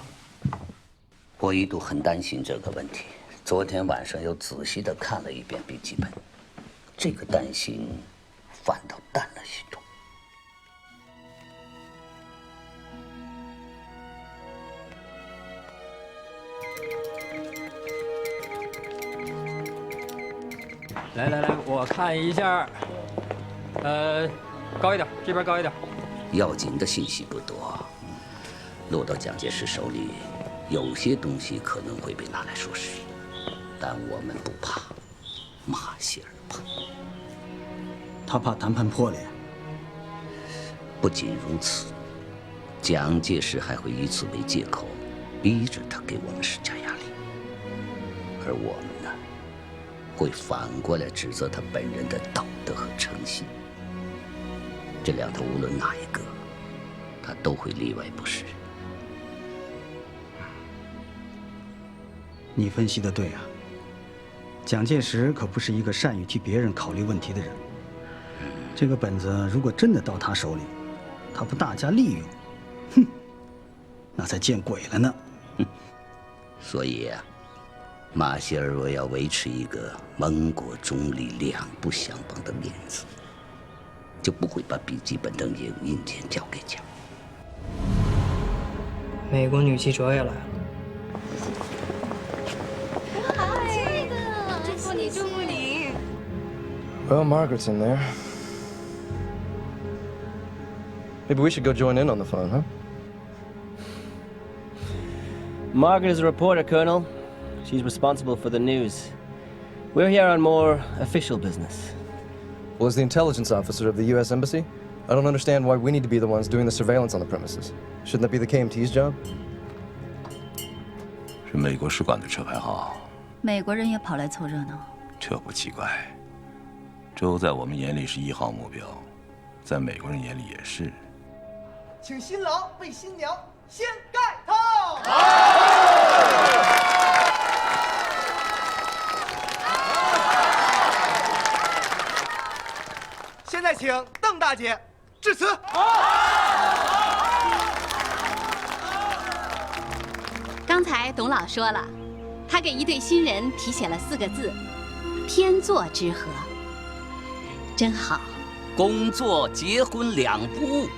我一度很担心这个问题，昨天晚上又仔细地看了一遍笔记本，这个担心反倒淡了许多。来，我看一下。高一点，这边高一点。要紧的信息不多，落到蒋介石手里，有些东西可能会被拿来说事，但我们不怕，马歇尔怕。他怕谈判破裂。不仅如此，蒋介石还会以此为借口，逼着他给我们施加压力，而我们呢，会反过来指责他本人的道德和诚信。这两头无论哪一个，他都会例外不实。你分析的对啊，蒋介石可不是一个善于替别人考虑问题的人。这个本子如果真的到他手里，他不大加利用，哼，那才见鬼了呢。所以啊，马歇尔我要维持一个盟国中立、两不相帮的面子，就不会把笔记本等业务硬件交给蒋。美国女记者也来了。嗨，祝福你，祝福你。 Well, Margaret's in there. Maybe we should go join in on the fun, huh? Margaret is a reporter, Colonel. She's responsible for the news. We're here on more official business. Well, as the intelligence officer of the U.S. Embassy, I don't understand why we need to be the ones doing the surveillance on the premises. Shouldn't that be the KMT's job? 是美国使馆的车牌号，美国人也跑来凑热闹。这不奇怪。周在我们眼里是1号目标，在美国人眼里也是。请新郎为新娘掀盖头。现在请邓大姐致辞。刚才董老说了，他给一对新人题写了4个字：天作之合。真好。工作结婚2不误，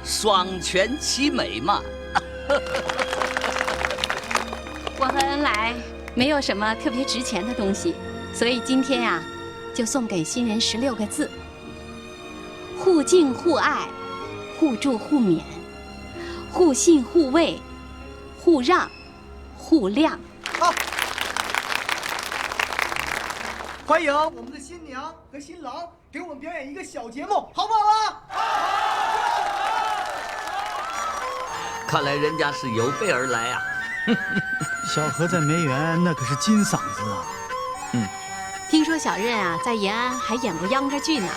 双全其美嘛。我和恩来没有什么特别值钱的东西，所以今天呀，就送给新人16个字：互敬互爱，互助互勉，互信互慰，互让互谅。好，欢迎我们的新娘和新郎给我们表演一个小节目，好不好啊？看来人家是有备而来啊。小何在梅园那可是金嗓子啊。听说小任啊，在延安还演过秧歌剧呢。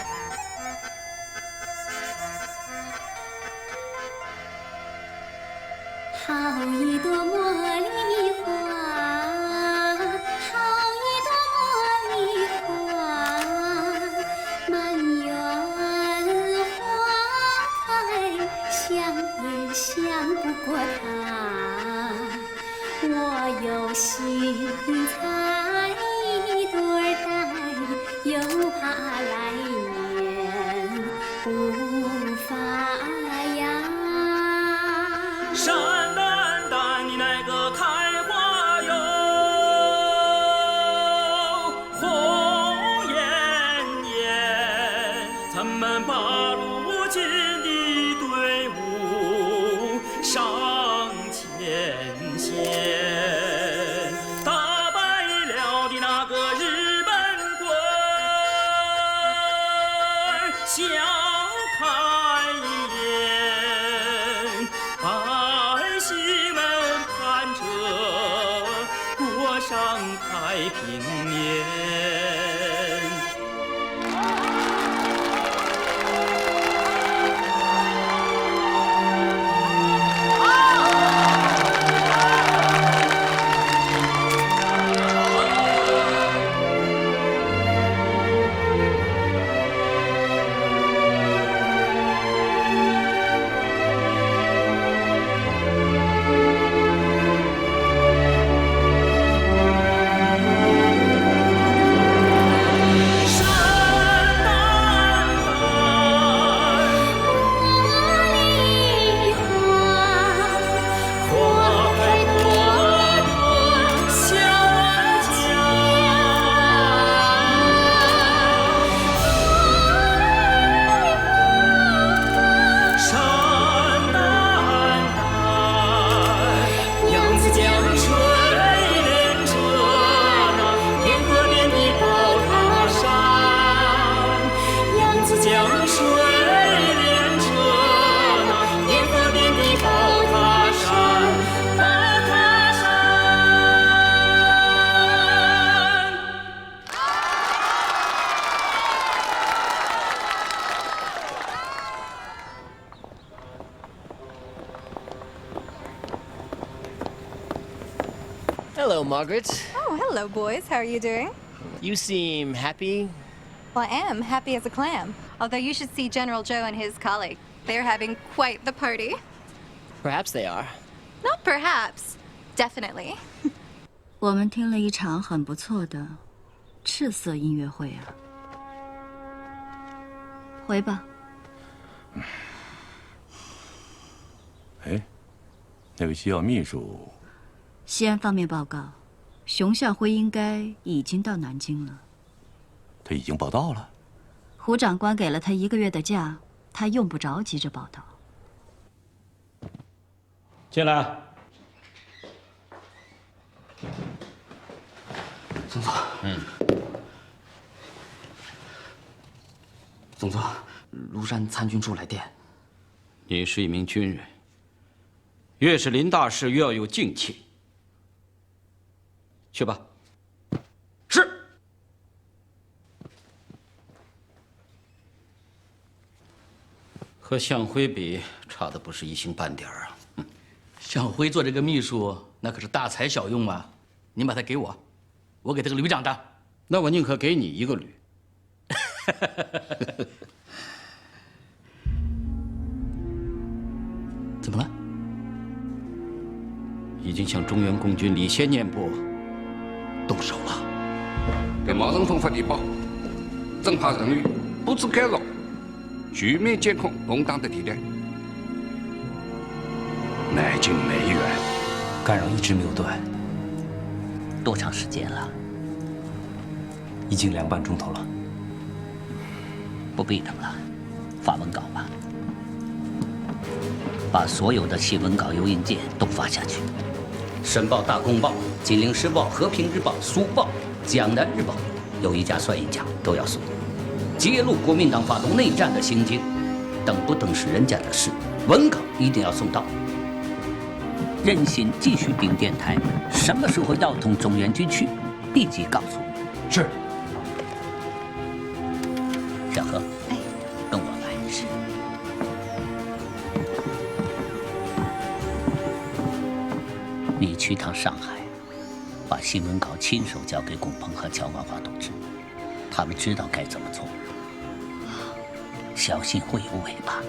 好一朵茉莉花，好一朵茉莉花，满园花开，想也想不过它。我有心采一朵戴，又怕来年无法呀。山丹丹的那个开花哟，红艳艳，咱们八路军的队伍上前线。笑开颜，百姓们盼着过上太平年。Hello, Margaret. Oh, hello, boys. How are you doing? You seem happy. Well, I am happy as a clam. Although you should see General Joe and his colleague. They're having quite the party. Perhaps they are. Not perhaps. Definitely. 我们听了一场很不错的赤色音乐会啊。回吧。哎，那位机要秘书。 西安方面报告，熊向辉应该已经到南京了。他已经报到了。胡长官给了他1个月的假，他用不着急着报道。进来。曾总。总座，庐山参军处来电。你是一名军人，越是临大事越要有静气。去吧。是。和向辉比，差的不是一星半点啊。向辉做这个秘书，那可是大材小用啊！您把他给我，我给他个旅长当。那我宁可给你一个旅。怎么了？已经向中原共军李先念部动手了。对毛泽东发电报，侦察人员不致干扰，全面监控动荡的地带。乃近梅远，干扰一直没有断。多长时间了？已经2半钟头了。不必等了，发文稿吧。把所有的新闻稿邮印件都发下去。《申报》《大公报》《金陵时报》《和平日报》《苏报》《江南日报》，有一家算一家，都要送。揭露国民党发动内战的行径，登不登是人家的事，文稿一定要送到。任信继续盯电台，什么时候要同中原军去，立即告诉我。是。小何，跟我来。是。你去趟上海，把新闻稿亲手交给龚鹏和乔万华同志，他们知道该怎么做。小心会有尾巴。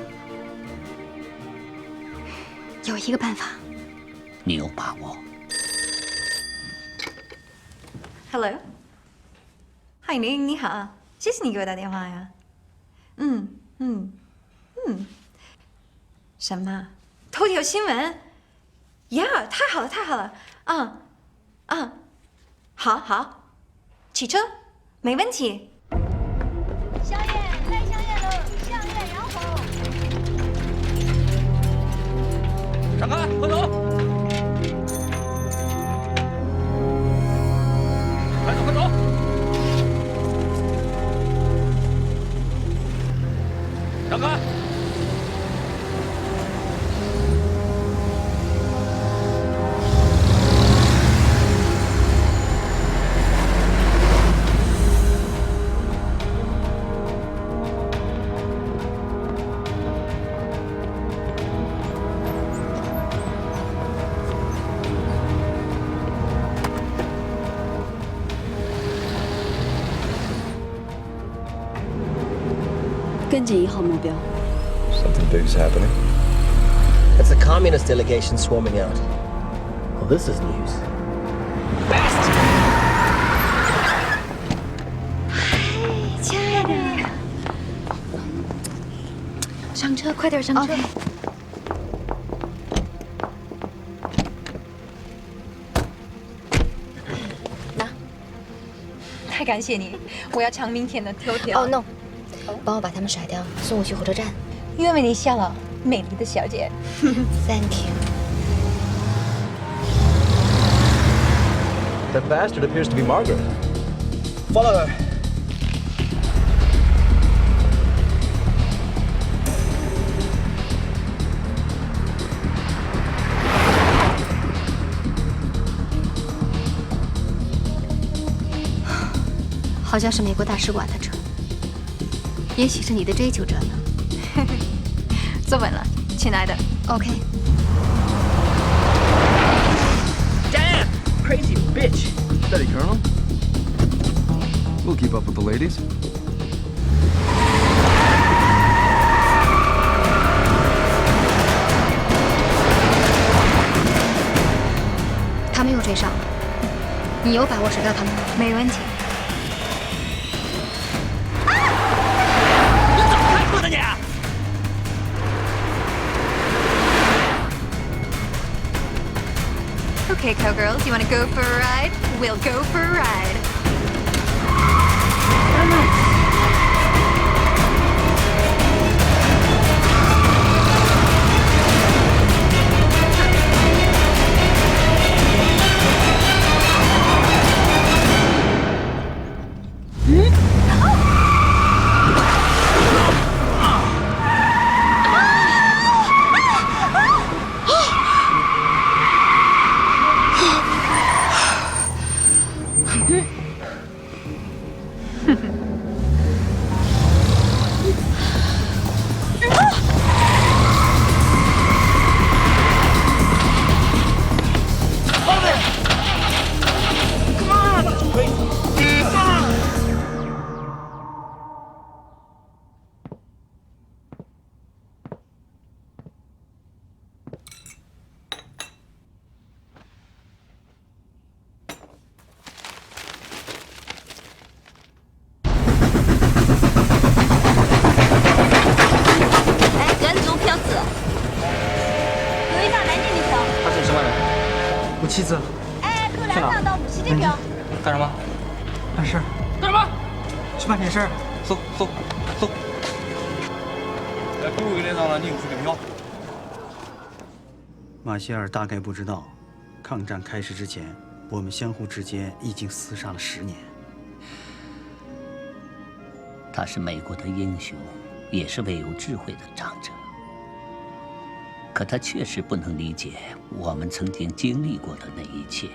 有一个办法。你有把握 Hello， 海宁，你好，谢谢你给我打电话呀。什么？头条新闻？呀，太好了，太好了！好，骑车，没问题。宵夜，来宵夜了，宵夜要好。闪开，快走！快走！让开！跟紧1号目标。 Something big's happening. It's a communist delegation swarming out. Well, this is news. Bastard! 亲爱的，上车，快点上车。Okay. 太感谢你，我要尝明天的头条。Oh no！ 帮我把他们甩掉，送我去火车站。因为你笑了，美丽的小姐。Thank you. That bastard appears to be Margaret. Follow her. "好像是美国大使馆的车，也许是你的追求者呢。坐稳了，亲爱的。OK。Damn! Crazy bitch! Steady, Colonel. We'll keep up with the ladies. 他们又追上了，你有把握甩掉他们吗？没问题。 Okay, cowgirls, you want to go for a ride? We'll go for a ride. 妻子。哎，后来拿到50的票。干什么？办事儿。干什么？去办点事儿。走。来，各位来让了您付的票。马歇尔大概不知道，抗战开始之前，我们相互之间已经厮杀了10年。他是美国的英雄，也是位有智慧的长者。可他确实不能理解我们曾经经历过的那一切：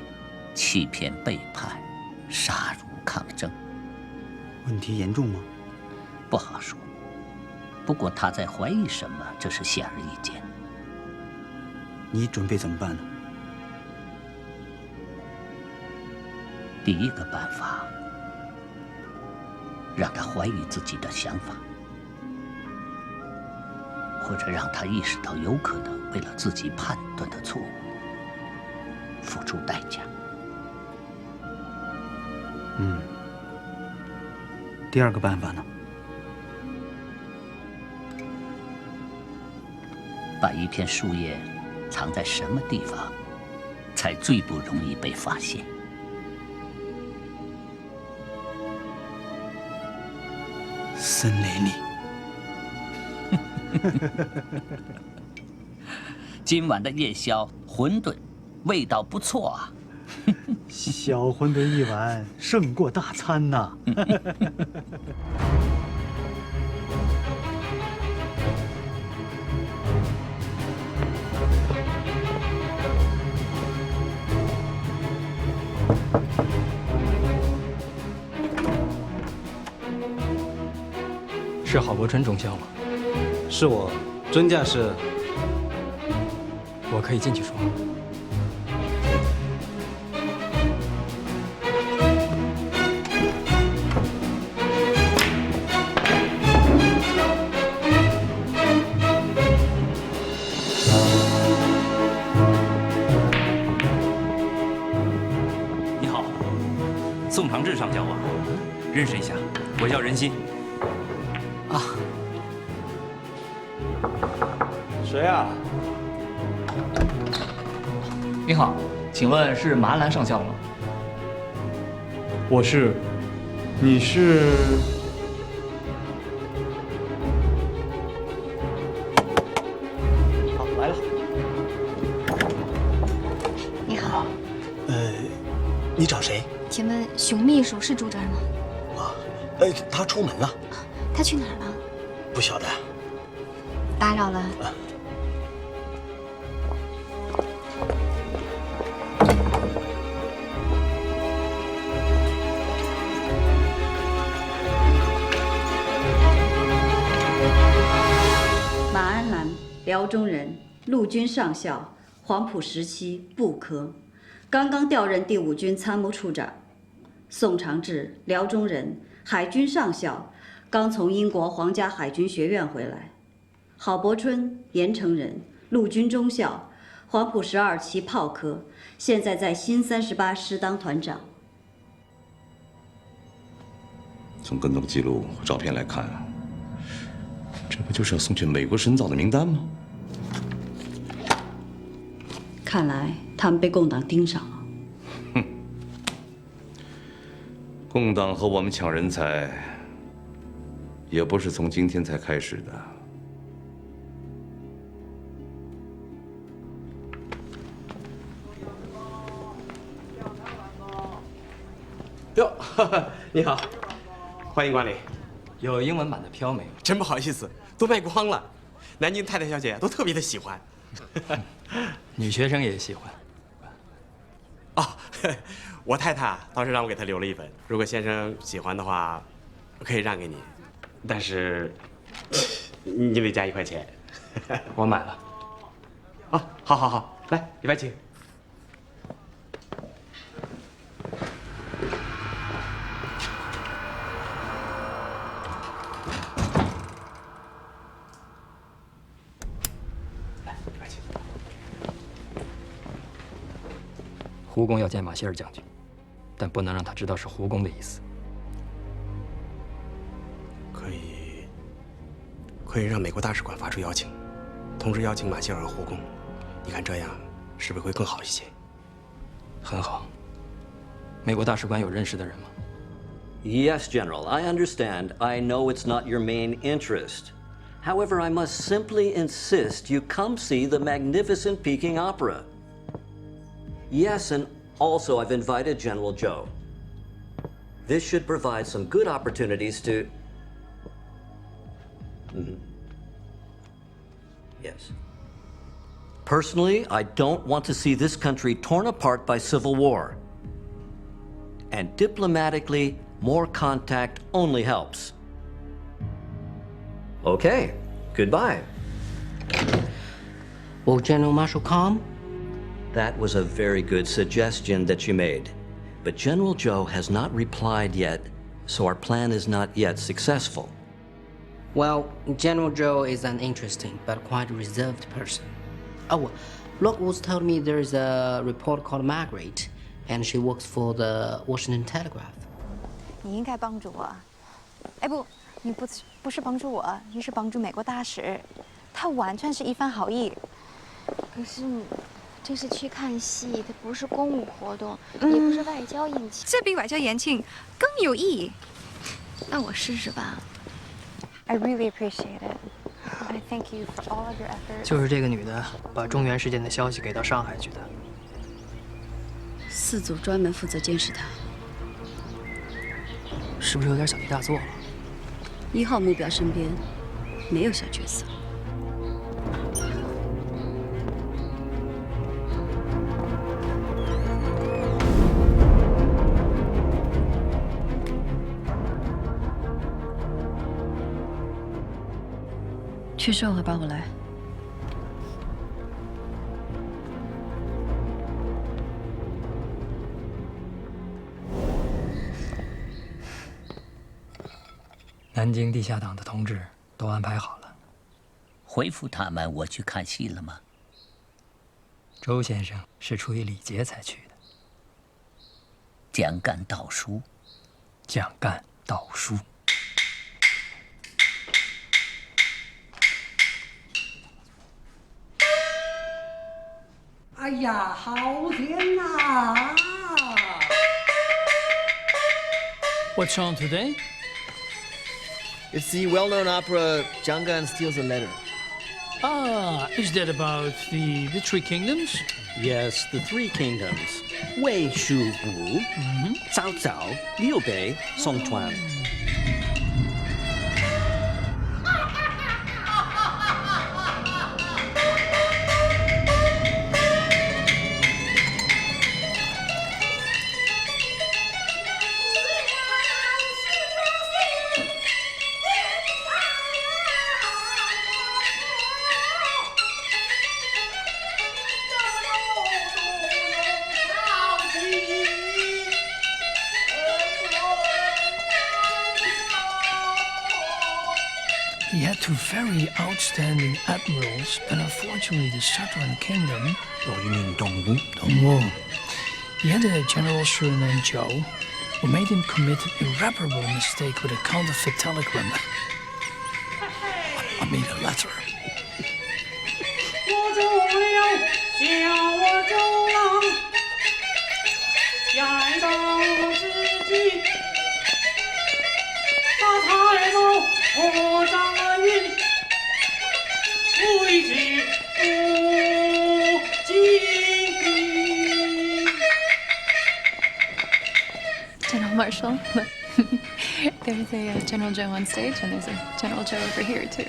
欺骗、背叛、杀戮、抗争。问题严重吗？不好说。不过他在怀疑什么，这是显而易见。你准备怎么办呢？第一个办法，让他怀疑自己的想法，或者让他意识到有可能为了自己判断的错误付出代价。第二个办法呢？把一片树叶藏在什么地方，才最不容易被发现？森林里。今晚的夜宵馄饨，味道不错啊。小馄饨一碗胜过大餐呐。是郝伯春中校吗？是我，尊驾是。我可以进去说吗？你好，宋长志上校啊，认识一下，我叫任鑫。啊，谁啊？你好，请问是马兰上校吗？我是。你是？好，来了。你好。你找谁？请问熊秘书是住这儿吗？他出门了。他去哪儿了？不晓得。打扰了。马安澜，辽中人，陆军上校，黄埔时期步科，刚刚调任第5军参谋处长。宋长志，辽中人，海军上校，刚从英国皇家海军学院回来。郝伯春，盐城人，陆军中校，黄埔12期炮科，现在在新38师当团长。从跟踪记录和照片来看，这不就是要送去美国深造的名单吗？看来他们被共党盯上了。共党和我们抢人才，也不是从今天才开始的。哟，你好，欢迎光临。有英文版的票没有？真不好意思，都卖光了。南京太太小姐都特别的喜欢。女学生也喜欢。哦，我太太倒是让我给她留了一本，如果先生喜欢的话，可以让给你，但是你得加1块钱。我买了。哦，好好好，来，里边请。胡公要见马歇尔将军，但不能让他知道是胡公的意思。可以让美国大使馆发出邀请，同时邀请马歇尔和胡公。你看这样是不是会更好一些？很好。美国大使馆有认识的人吗？ Yes, General, I understand. I know it's not your main interest. However, I must simply insist you come see the magnificent Peking Opera. Yes, and also I've invited General Zhou. This should provide some good opportunities to... Yes. Personally, I don't want to see this country torn apart by civil war. And diplomatically, more contact only helps. Okay, goodbye. Will General Marshal come? That was a very good suggestion that you made. But General Zhou has not replied yet, so our plan is not yet successful. Well, General Zhou is an interesting but quite reserved person. Oh, Lockwood told me there's a reporter called Margaret, and she works for the Washington Telegraph. 你应该帮助我。哎不，你不是帮助我，你是帮助美国大使，他完全是一番好意。可是，这是去看戏，它不是公务活动，也不是外交宴请。这比外交宴请更有意义。那我试试吧。I really appreciate it. I thank you for all of your efforts. 就是这个女的把中原事件的消息给到上海去的。4组专门负责监视他。 是不是有点小题大做了？1号目标身边没有小角色。去瘦和把我来。 南京地下党的同志都安排好了。回复他们我去看戏了吗？周先生是出于礼节才去的。蒋干道书。蒋干道书。哎呀，好天哪！ What's on today? It's the well-known opera Jiang Gan Steals a Letter. Ah, is that about the Three Kingdoms? Yes, the Three Kingdoms. Wei Shu Wu, Cao Cao, Liu Bei, Song Chuan. He had two very outstanding admirals, but unfortunately the Southern Kingdom... Oh, you mean Dongwu? Dongwu. He had a general surnamed Zhou, who made him commit an irreparable mistake with a counterfeit telegram. I made a letter. 我中了小周郎，待到之际，发财谋破张云，未知不及。 General Marshal, there's a General Zhou on stage, and there's a General Zhou over here too.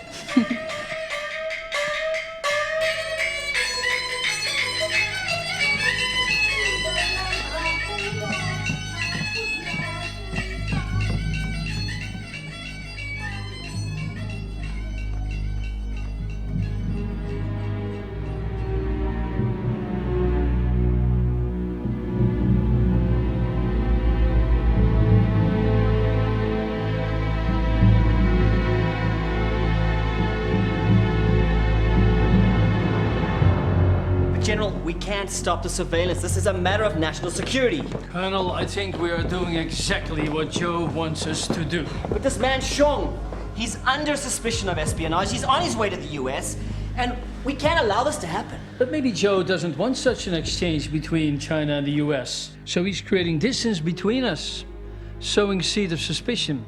General, we can't stop the surveillance. This is a matter of national security. Colonel, I think we are doing exactly what Zhou wants us to do. But this man Xiong, he's under suspicion of espionage. He's on his way to the US. And we can't allow this to happen. But maybe Joe doesn't want such an exchange between China and the US. So he's creating distance between us, sowing seed of suspicion.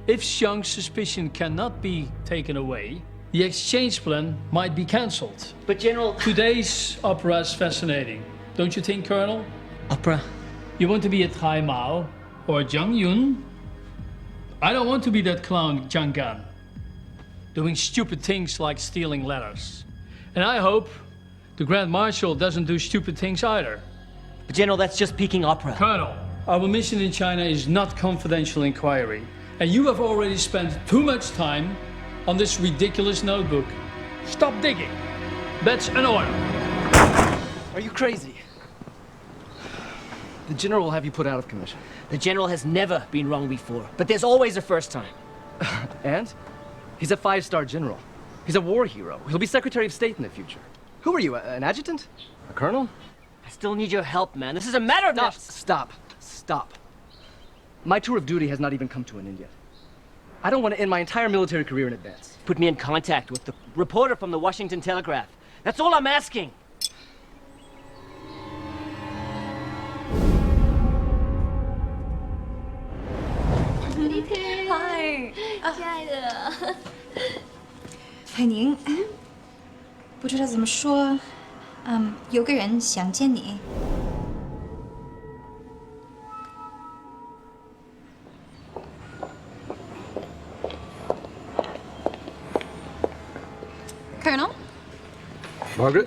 If Xiang's suspicion cannot be taken away, the exchange plan might be cancelled. But General... Today's opera is fascinating. Don't you think, Colonel? Opera? You want to be a Tai Mao or Jiang Yun? I don't want to be that clown Jiang Gan, doing stupid things like stealing letters. And I hope the Grand Marshal doesn't do stupid things either. But General, that's just Peking opera. Colonel, our mission in China is not confidential inquiry. And you have already spent too much time on this ridiculous notebook. Stop digging. That's an order. Are you crazy? The General will have you put out of commission. The General has never been wrong before, but there's always a first time. And? He's a 5-star general. He's a war hero. He'll be Secretary of State in the future. Who are you, an adjutant? A colonel? I still need your help, man. This is a matter of... Stop. My tour of duty has not even come to an end yet. I don't want to end my entire military career in advance. Put me in contact with the reporter from the Washington Telegraph. That's all I'm asking. Hi，亲爱的。海宁，不知道怎么说，有个人想见你。Colonel? Margaret?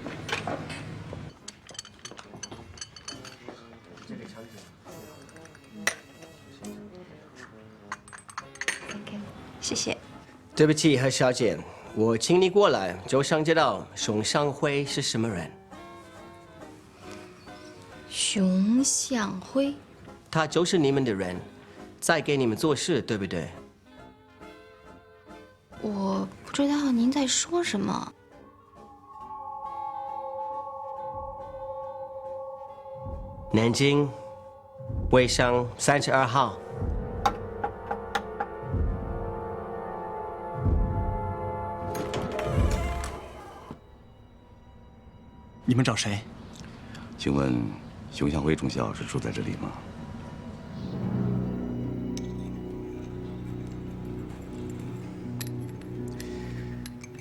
Thank you. 谢谢。对不起，何小姐，我请你过来就想知道熊向晖是什么人。熊向晖，他就是你们的人，在给你们做事，对不对？我不知道您在说什么。南京卫生32号。你们找谁？请问熊向晖中校是住在这里吗？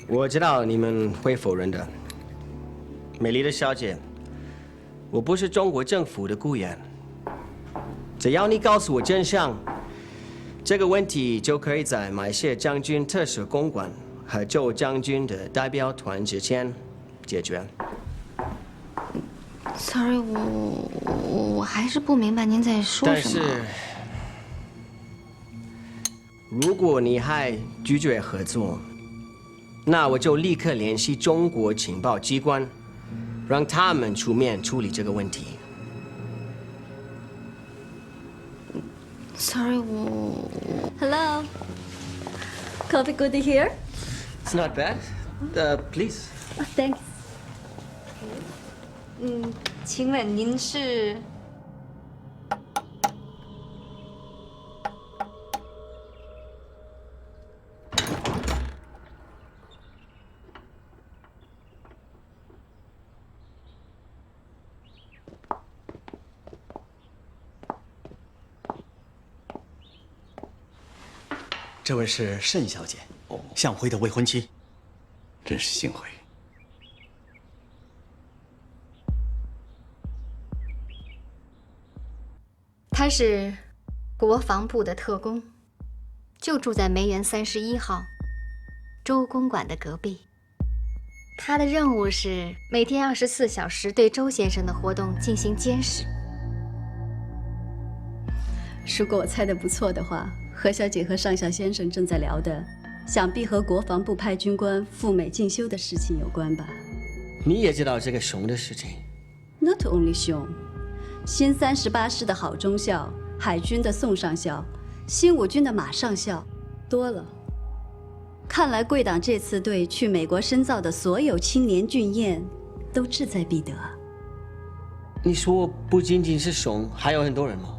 我知道你们会否认的，美丽的小姐，我不是中国政府的雇员。只要你告诉我真相，这个问题就可以在买谢将军特使公馆和周将军的代表团之间解决。Sorry， 我还是不明白您在说什么。但是，如果你还拒绝合作，那我就立刻联系中国情报机关，让他们出面处理这个问题。Sorry， Hello. Coffee good here? It's not bad. Please. Thanks. 请问您是？这位是盛小姐，向晖的未婚妻。真是幸会。他是国防部的特工，就住在梅园31号周公馆的隔壁。他的任务是每天24小时对周先生的活动进行监视。如果我猜得不错的话，何小姐和上校先生正在聊的，想必和国防部派军官赴美进修的事情有关吧？你也知道这个熊的事情。Not only 熊，新38师的郝中校，海军的宋上校，新五军的马上校，多了。看来贵党这次对去美国深造的所有青年俊彦，都志在必得。你说不仅仅是熊，还有很多人吗？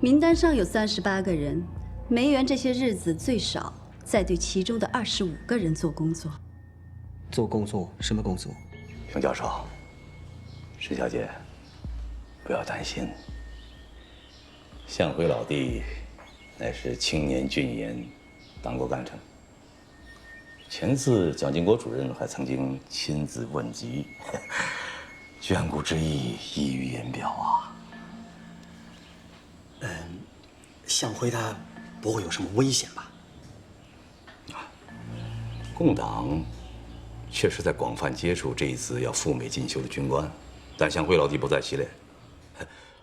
名单上有38个人，梅园这些日子最少在对其中的25个人做工作。做工作，什么工作？熊教授，石小姐，不要担心。向辉老弟乃是青年俊颜，当过干臣。前次蒋经国主任还曾经亲自问及，眷顾之意溢于言表啊。向辉他不会有什么危险吧？共党确实在广泛接触这一次要赴美进修的军官，但向辉老弟不在其列。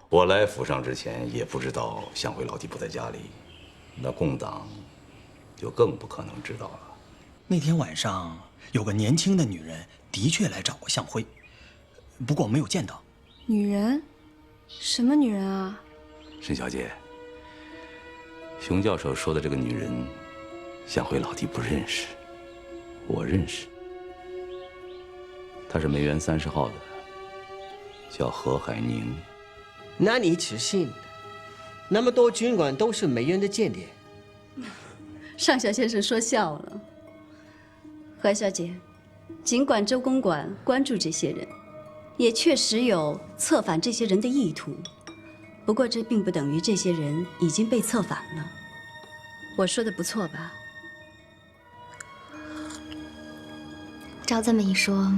我来府上之前也不知道向辉老弟不在家里，那共党就更不可能知道了。那天晚上有个年轻的女人的确来找过向辉，不过没有见到。女人？什么女人啊？沈小姐，熊教授说的这个女人，向辉老弟不认识，我认识。她是梅园30号的，叫何海宁。那你只信？那么多军官都是梅园的间谍？上校先生说笑了。何小姐，尽管周公馆关注这些人，也确实有策反这些人的意图，不过这并不等于这些人已经被策反了。我说的不错吧？照这么一说，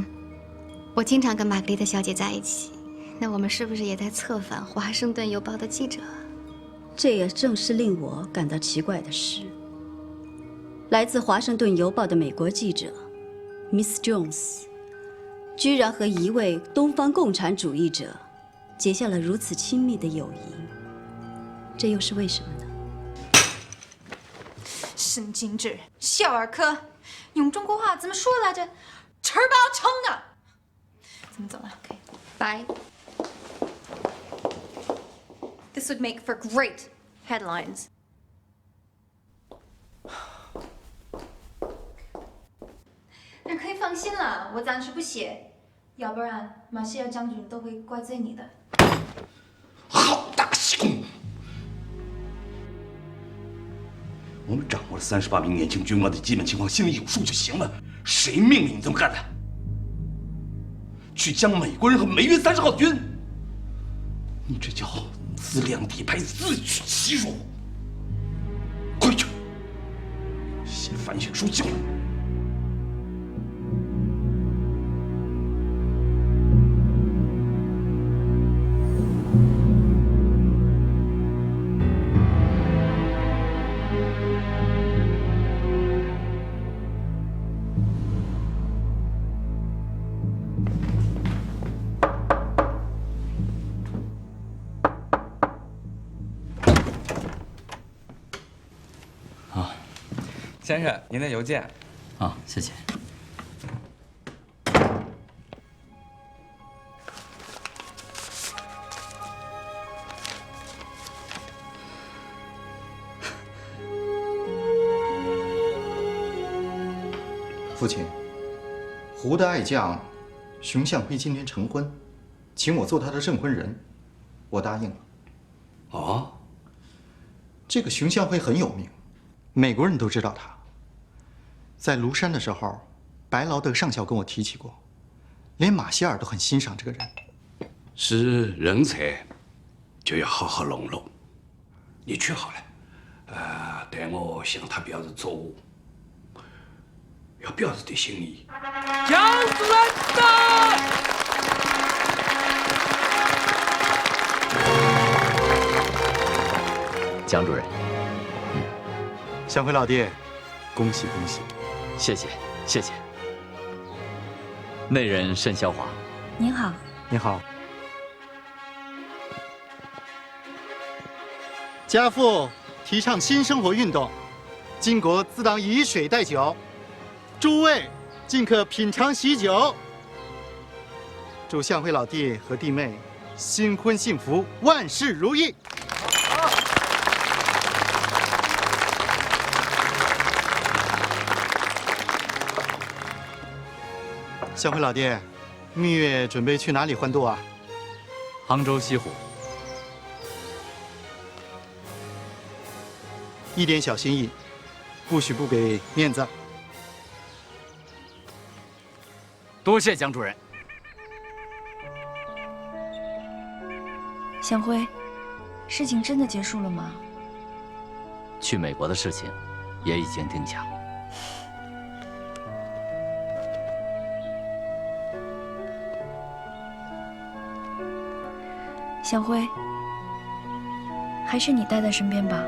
我经常跟玛格丽特小姐在一起，那我们是不是也在策反《华盛顿邮报》的记者？这也正是令我感到奇怪的事。来自《华盛顿邮报》的美国记者 Miss Jones， 居然和一位东方共产主义者结下了如此亲密的友谊，这又是为什么呢？神经质，小儿科，用中国话怎么说来着？吃饱撑啊！咱们走了 ，OK， 拜。This would make for great headlines. 但可以放心了，我暂时不写，要不然马歇尔将军都会怪罪你的。好大喜功！我们掌握了38名年轻军官的基本情况，心里有数就行了。谁命令你这么干的？去将美国人和梅园30号的军，你这叫自量底牌，自取其辱！快去写反省书交来。先生，您的邮件。啊，谢谢。父亲，胡的爱将熊向辉今天成婚，请我做他的证婚人，我答应了。哦，这个熊向辉很有名，美国人都知道他。在庐山的时候，白劳德上校跟我提起过，连马歇尔都很欣赏这个人。是人才，就要好好融入。你去好了，待我向他表示祝贺，要表示点心意。蒋主任到！蒋主任，向辉老弟，恭喜恭喜！谢谢谢谢。内人申霄华。您好。你好。家父提倡新生活运动，今国自当以水代酒，诸位尽可品尝喜酒。祝向辉老弟和弟妹新婚幸福，万事如意。向辉老弟，蜜月准备去哪里欢度啊？杭州西湖。一点小心意，不许不给面子。多谢江主任。向辉，事情真的结束了吗？去美国的事情也已经定下。向辉，还是你待在身边吧。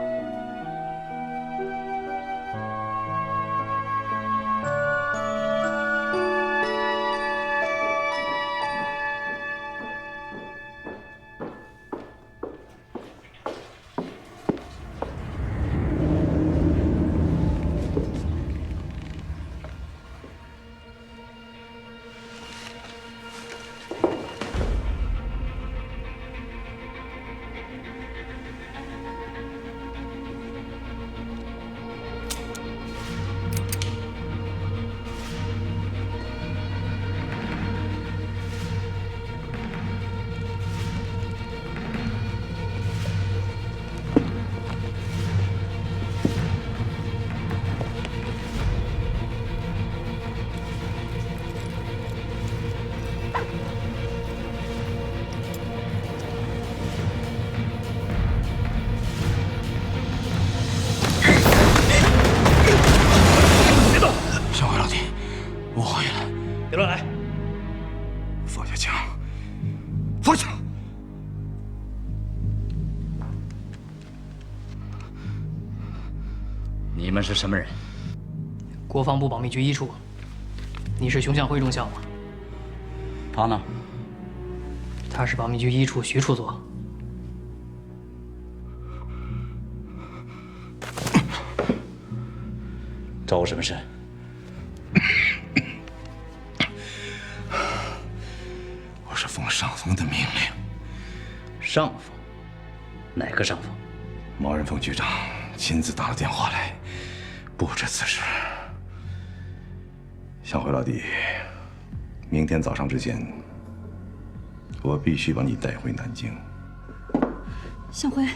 你们是什么人？国防部保密局1处。你是熊向辉中校吗？他呢？他是保密局1处徐处座。找我什么事？我是奉上峰的命令。上峰？哪个上峰？毛人凤局长亲自打了电话来，布置此事。向辉老弟，明天早上之前，我必须把你带回南京。向辉，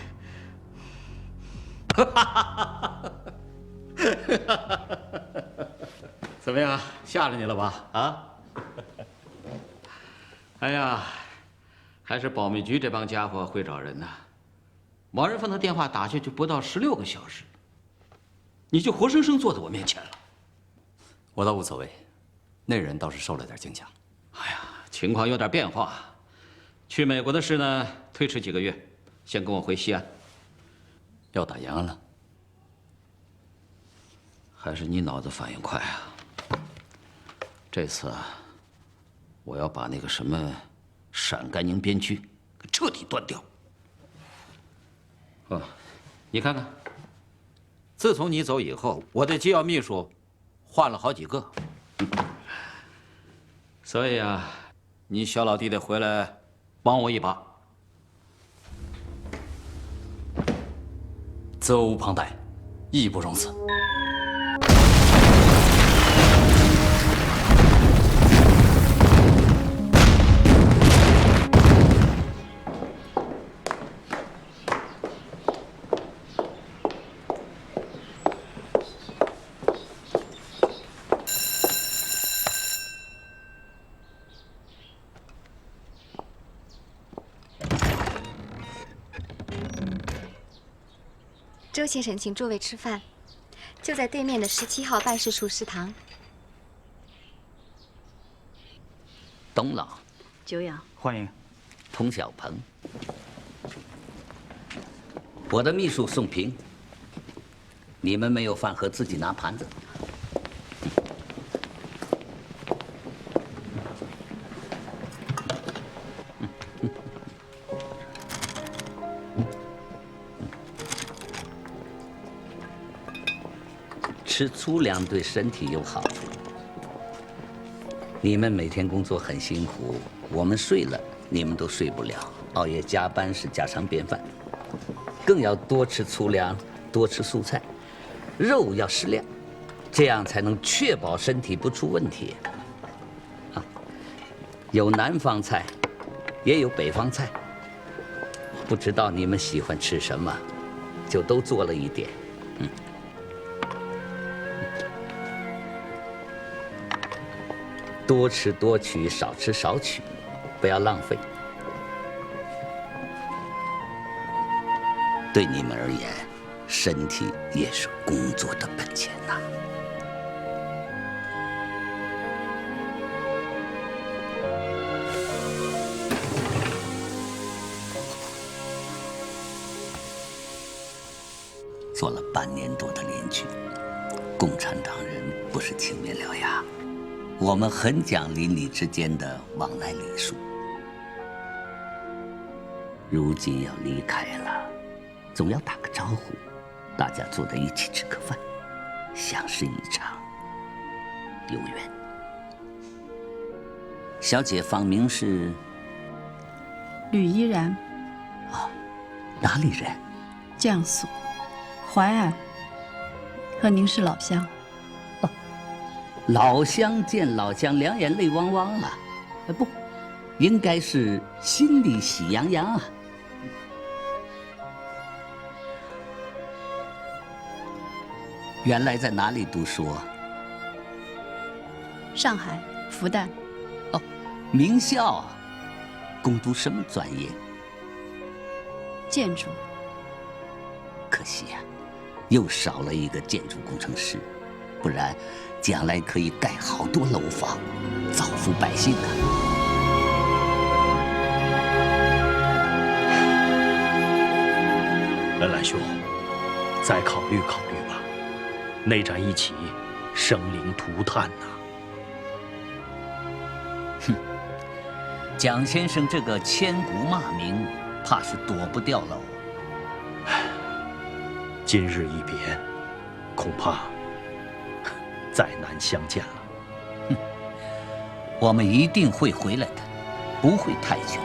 怎么样，吓着你了吧？啊？哎呀，还是保密局这帮家伙会找人呐。毛人凤的电话打下去不到16个小时，你就活生生坐在我面前了。我倒无所谓，那人倒是受了点惊吓。哎呀，情况有点变化，去美国的事呢推迟几个月，先跟我回西安。要打延安了？还是你脑子反应快啊！这次啊，我要把那个什么陕甘宁边区彻底断掉。哦，你看看，自从你走以后，我的机要秘书换了好几个。所以啊，你小老弟得回来帮我一把。责无旁贷，义不容辞。周先生，请诸位吃饭，就在对面的17号办事处食堂。董老，久仰，欢迎。童小鹏，我的秘书宋平。你们没有饭盒，自己拿盘子。吃粗粮对身体有好处。你们每天工作很辛苦，我们睡了，你们都睡不了，熬夜加班是家常便饭。更要多吃粗粮，多吃蔬菜，肉要适量，这样才能确保身体不出问题。啊，有南方菜，也有北方菜。不知道你们喜欢吃什么，就都做了一点。多吃多取，少吃少取，不要浪费。对你们而言，身体也是工作的本钱呐。做了半年多的邻居，共产党人不是青面獠牙，我们很讲邻里之间的往来礼数。如今要离开了，总要打个招呼，大家坐在一起吃个饭，像是一场有缘。小姐芳名是吕依然。哦，哪里人？江苏淮安，和您是老乡。老乡见老乡，两眼泪汪汪啊！不，应该是心里喜洋洋啊。原来在哪里读书啊？上海复旦。哦，名校啊。攻读什么专业？建筑。可惜呀，又少了一个建筑工程师，不然将来可以盖好多楼房，造福百姓啊！文澜兄，再考虑考虑吧。内战一起，生灵涂炭呐！哼，蒋先生这个千古骂名，怕是躲不掉喽。今日一别，恐怕再难相见了。哼，我们一定会回来的，不会太久。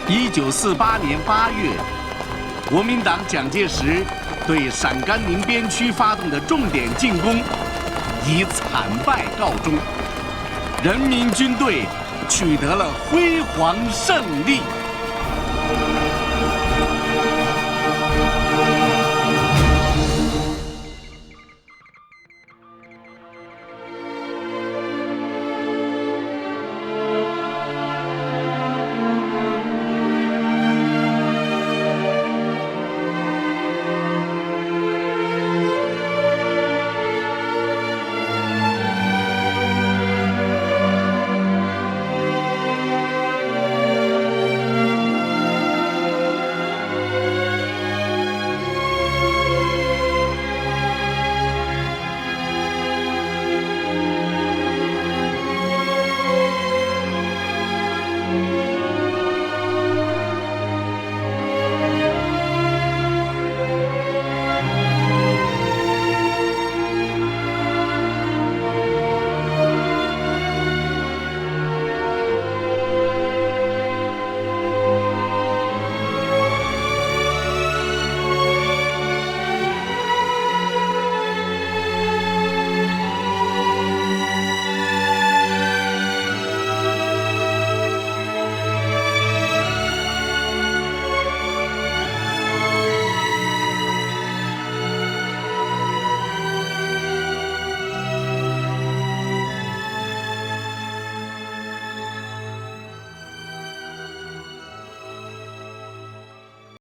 1948年8月，国民党蒋介石对陕甘宁边区发动的重点进攻以惨败告终，人民军队取得了辉煌胜利。